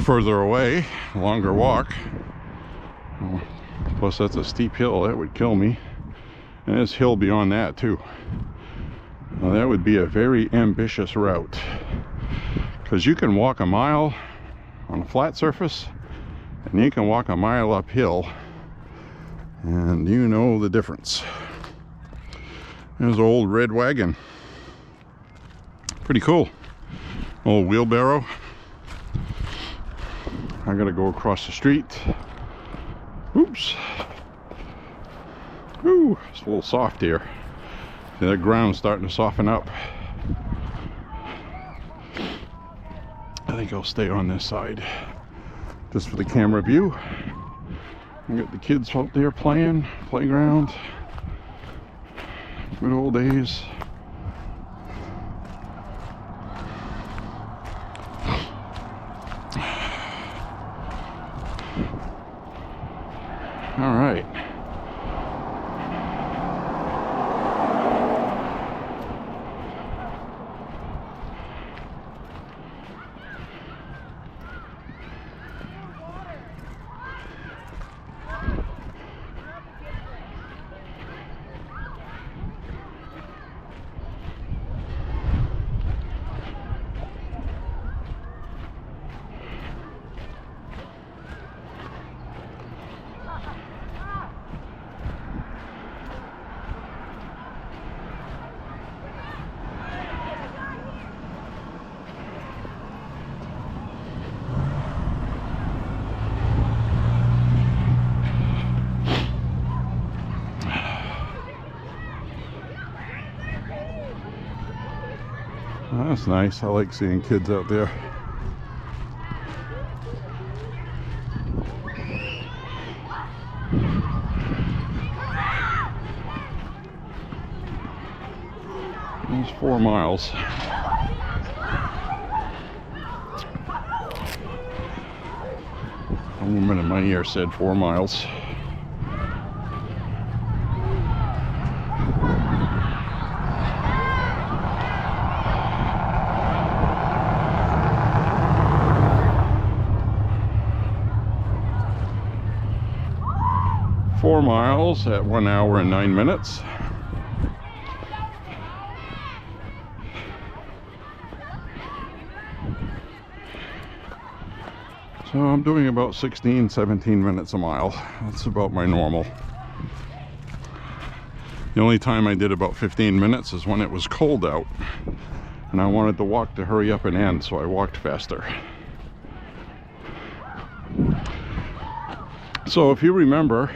Further away, longer walk. Plus that's a steep hill, that would kill me. And there's hill beyond that too. Now that would be a very ambitious route. Because you can walk a mile on a flat surface, and you can walk a mile uphill, and you know the difference. There's an old red wagon. Pretty cool. Old wheelbarrow. I gotta go across the street. Oops. Ooh, it's a little soft here. The ground's starting to soften up. I think I'll stay on this side just for the camera view. I got the kids out there playing, playground. Good old days. All right. That's nice. I like seeing kids out there. It's 4 miles. A woman in my ear said 4 miles. Four miles at 1 hour and 9 minutes. So I'm doing about 16, 17 minutes a mile. That's about my normal. The only time I did about 15 minutes is when it was cold out and I wanted the walk to hurry up and end, so I walked faster. So if you remember,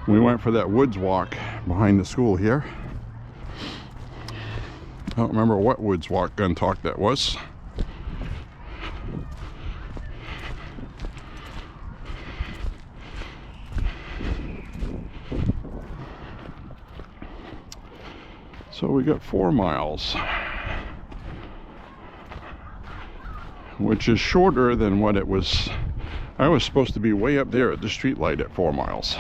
we went for that woods walk behind the school here. I don't remember what woods walk gun talk that was. So we got 4 miles, which is shorter than what it was I was supposed to be way up there at the street light at 4 miles.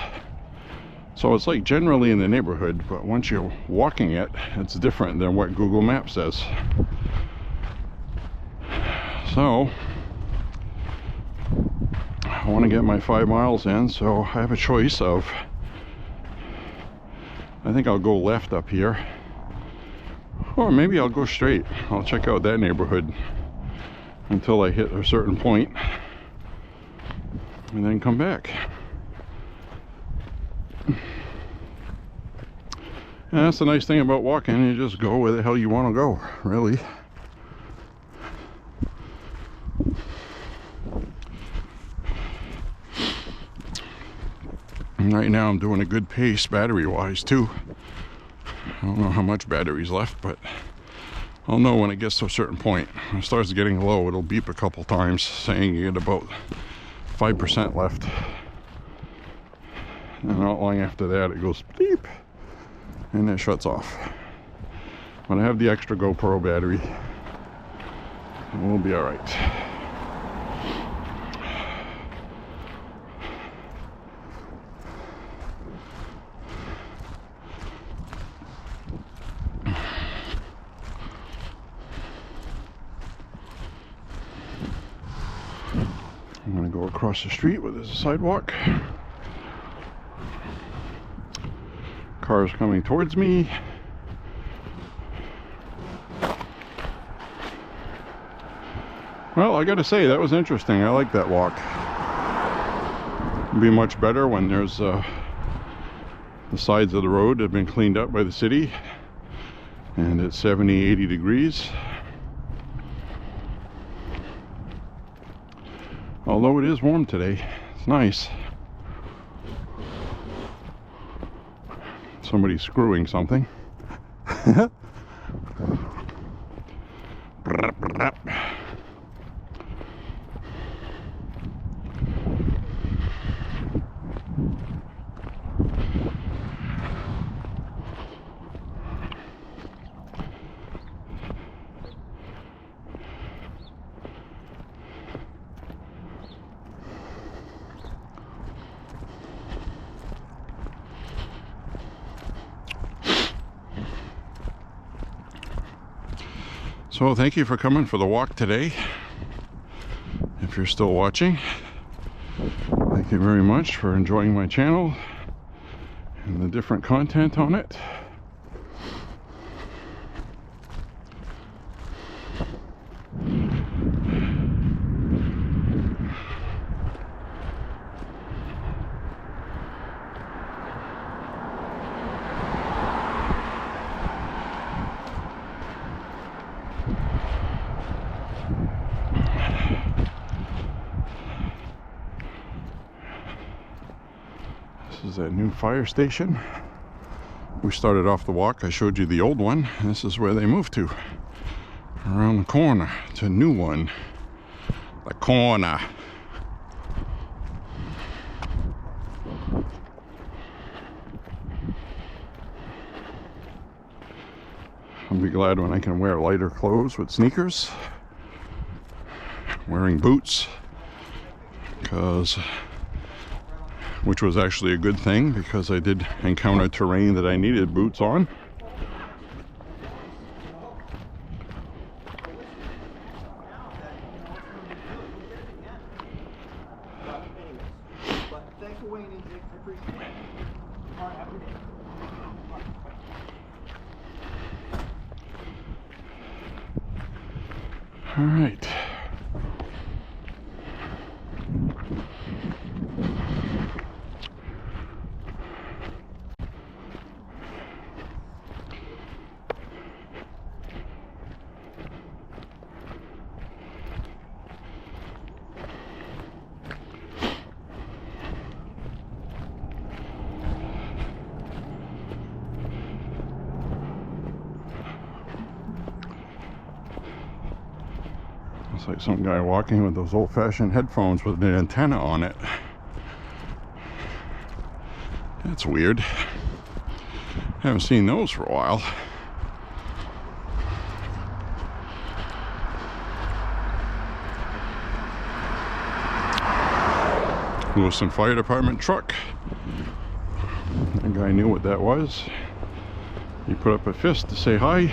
So it's like generally in the neighborhood, but once you're walking it, it's different than what Google Maps says. So I want to get my 5 miles in, so I have a choice of, I think I'll go left up here, or maybe I'll go straight. I'll check out that neighborhood until I hit a certain point and then come back. And that's the nice thing about walking, you just go where the hell you want to go, really. And right now I'm doing a good pace battery wise too. I don't know how much battery's left, but I'll know when it gets to a certain point. When it starts getting low, it'll beep a couple times saying you get about 5% left. And not long after that it goes beep and it shuts off. But I have the extra GoPro battery and we'll be alright. I'm going to go across the street where there's a sidewalk. Cars coming towards me. Well, I gotta say, that was interesting. I like that walk. It'll be much better when there's the sides of the road have been cleaned up by the city and it's 70-80 degrees. Although it is warm today, it's nice. Somebody's screwing something. So thank you for coming for the walk today. If you're still watching, thank you very much for enjoying my channel and the different content on it. This is that new fire station. We started off the walk, I showed you the old one. This is where they moved to. Around the corner, it's a new one. The corner. I'll be glad when I can wear lighter clothes with sneakers. Wearing boots. Which was actually a good thing because I did encounter terrain that I needed boots on. All right. It's like some guy walking with those old-fashioned headphones with an antenna on it. That's weird. Haven't seen those for a while. Lewiston Fire Department truck. That guy knew what that was. He put up a fist to say hi.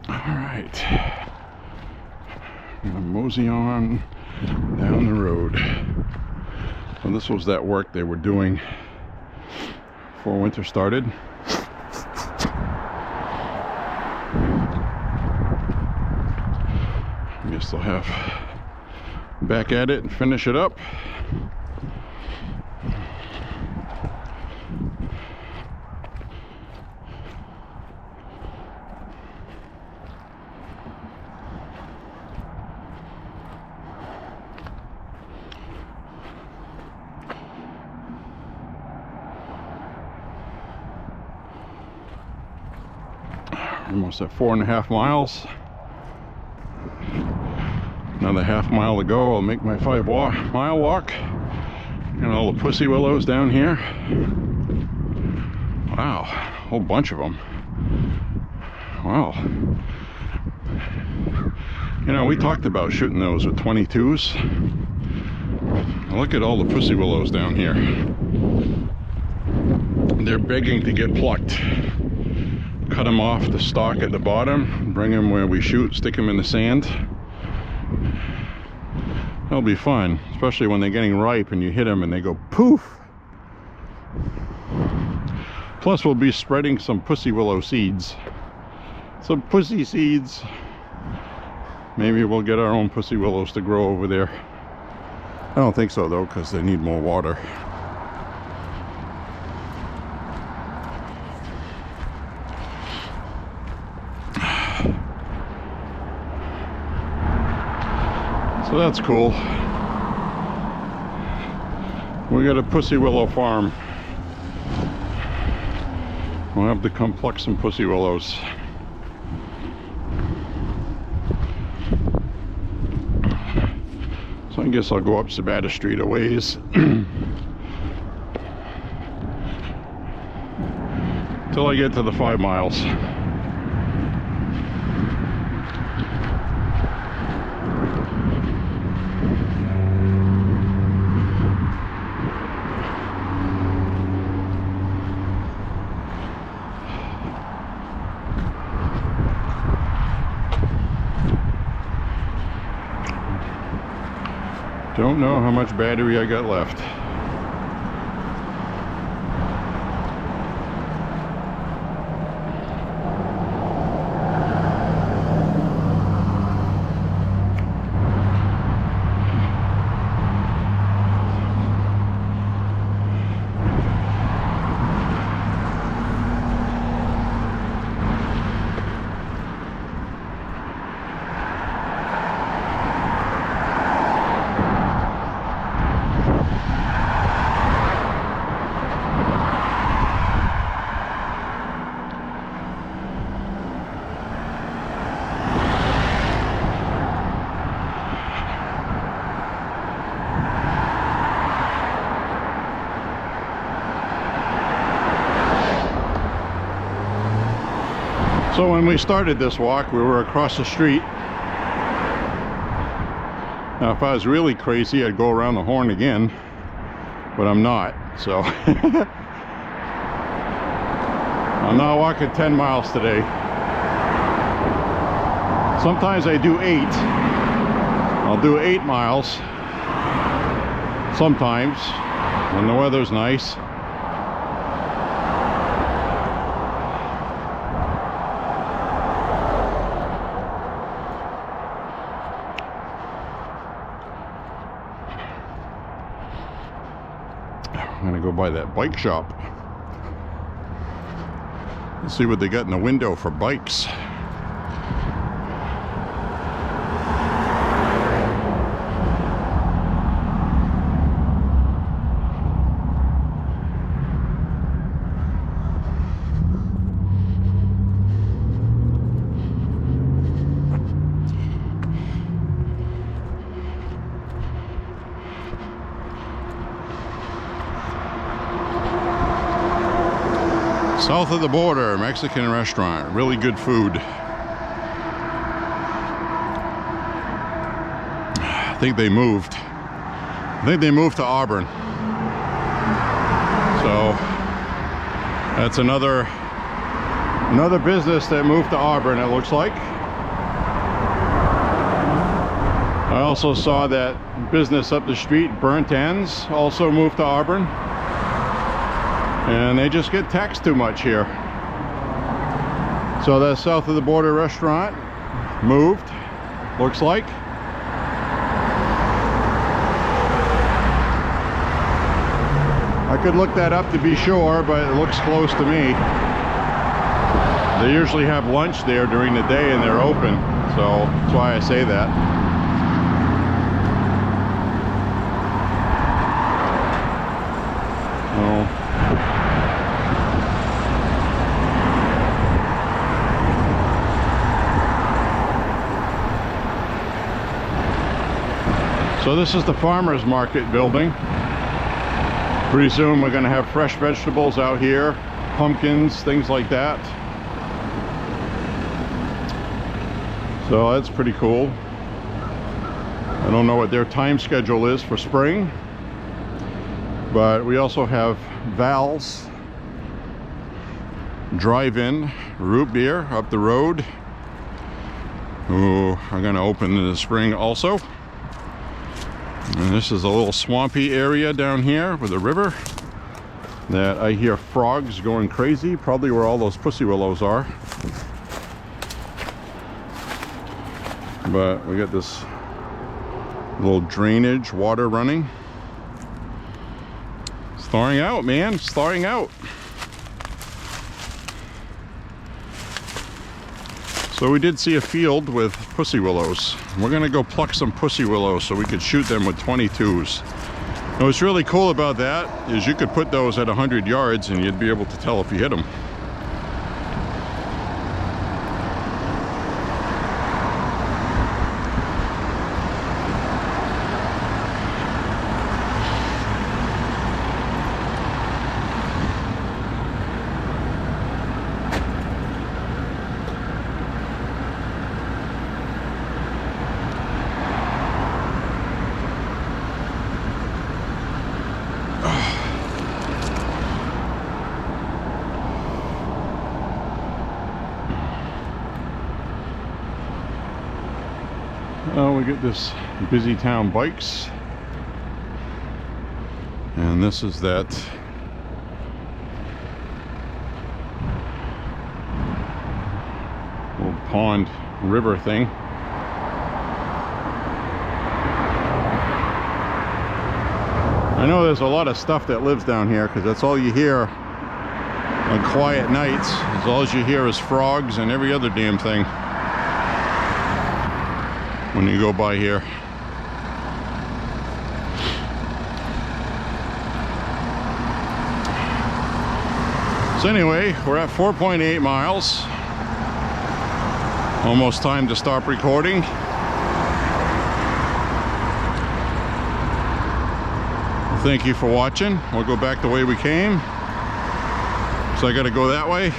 Alright, I'm gonna mosey on down the road. So this was that work they were doing before winter started. I guess they'll have back at it and finish it up. Almost at 4.5 miles. Another half mile to go. I'll make my 5-mile walk. And all the pussy willows down here. Wow, a whole bunch of them. Wow. You know, we talked about shooting those with 22s. Look at all the pussy willows down here. They're begging to get plucked. Cut them off the stalk at the bottom, bring them where we shoot, stick them in the sand. That'll be fun, especially when they're getting ripe and you hit them and they go poof. Plus we'll be spreading some pussy willow seeds. Some pussy seeds. Maybe we'll get our own pussy willows to grow over there. I don't think so though, because they need more water. So that's cool. We got a pussy willow farm. We'll have to come pluck some pussy willows. So I guess I'll go up Sabata Street a ways. Till I get to the 5 miles. Don't know how much battery I got left. So when we started this walk, we were across the street. Now if I was really crazy, I'd go around the horn again, but I'm not, so. I'm not walking 10 miles today. Sometimes I do 8. I'll do 8 miles. Sometimes, when the weather's nice. I'm gonna go by that bike shop. Let's see what they got in the window for bikes. South of the border, Mexican restaurant. Really good food. I think they moved. I think they moved to Auburn. So that's another business that moved to Auburn, it looks like. I also saw that business up the street, Burnt Ends, also moved to Auburn. And they just get taxed too much here. So that south of the border restaurant moved, looks like. I could look that up to be sure, but it looks close to me. They usually have lunch there during the day and they're open, so that's why I say that. So this is the farmer's market building. Pretty soon we're going to have fresh vegetables out here, pumpkins, things like that. So that's pretty cool. I don't know what their time schedule is for spring, but we also have Val's Drive-In root beer up the road, who are going to open in the spring also. And this is a little swampy area down here with a river that I hear frogs going crazy, probably where all those pussy willows are. But we got this little drainage water running. It's thawing out, man. It's thawing out. So we did see a field with pussy willows. We're gonna go pluck some pussy willows so we could shoot them with 22s. And what's really cool about that is you could put those at 100 yards and you'd be able to tell if you hit them. Oh, we get this Busy Town Bikes, and this is that little pond river thing. I know there's a lot of stuff that lives down here because that's all you hear on quiet nights. All you hear is frogs and every other damn thing when you go by here. So anyway, we're at 4.8 miles. Almost time to stop recording. Thank you for watching. We'll go back the way we came. So I gotta go that way.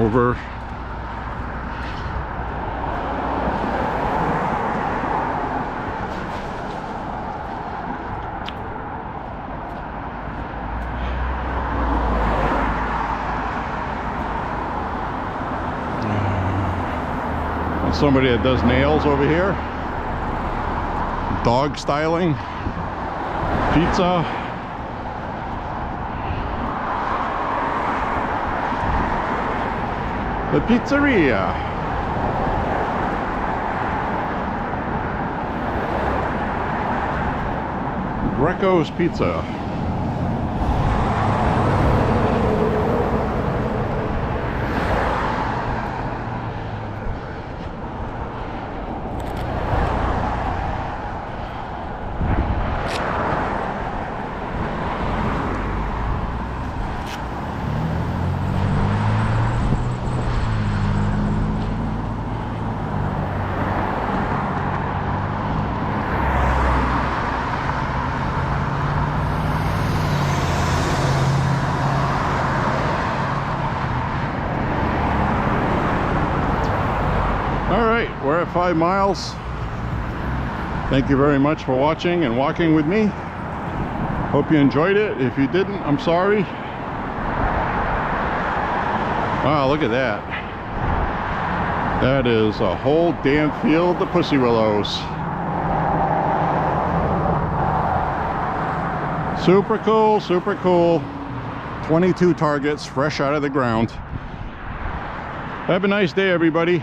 Over. Somebody that does nails over here. Dog styling. Pizza. The pizzeria. Greco's Pizza. 5 miles. Thank you very much for watching and walking with me. Hope you enjoyed it. If you didn't, I'm sorry. Wow, look at that. That is a whole damn field of pussy willows. Super cool, super cool. 22 targets fresh out of the ground. Have a nice day, everybody.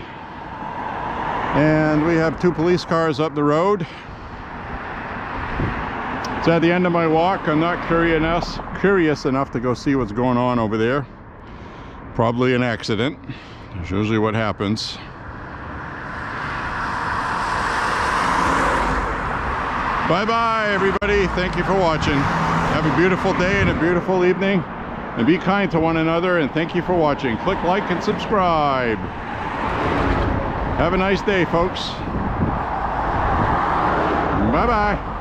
And we have 2 police cars up the road. It's at the end of my walk. I'm not curious enough to go see what's going on over there. Probably an accident. That's usually what happens. Bye-bye, everybody. Thank you for watching. Have a beautiful day and a beautiful evening. And be kind to one another, and thank you for watching. Click like and subscribe. Have a nice day, folks. Bye-bye.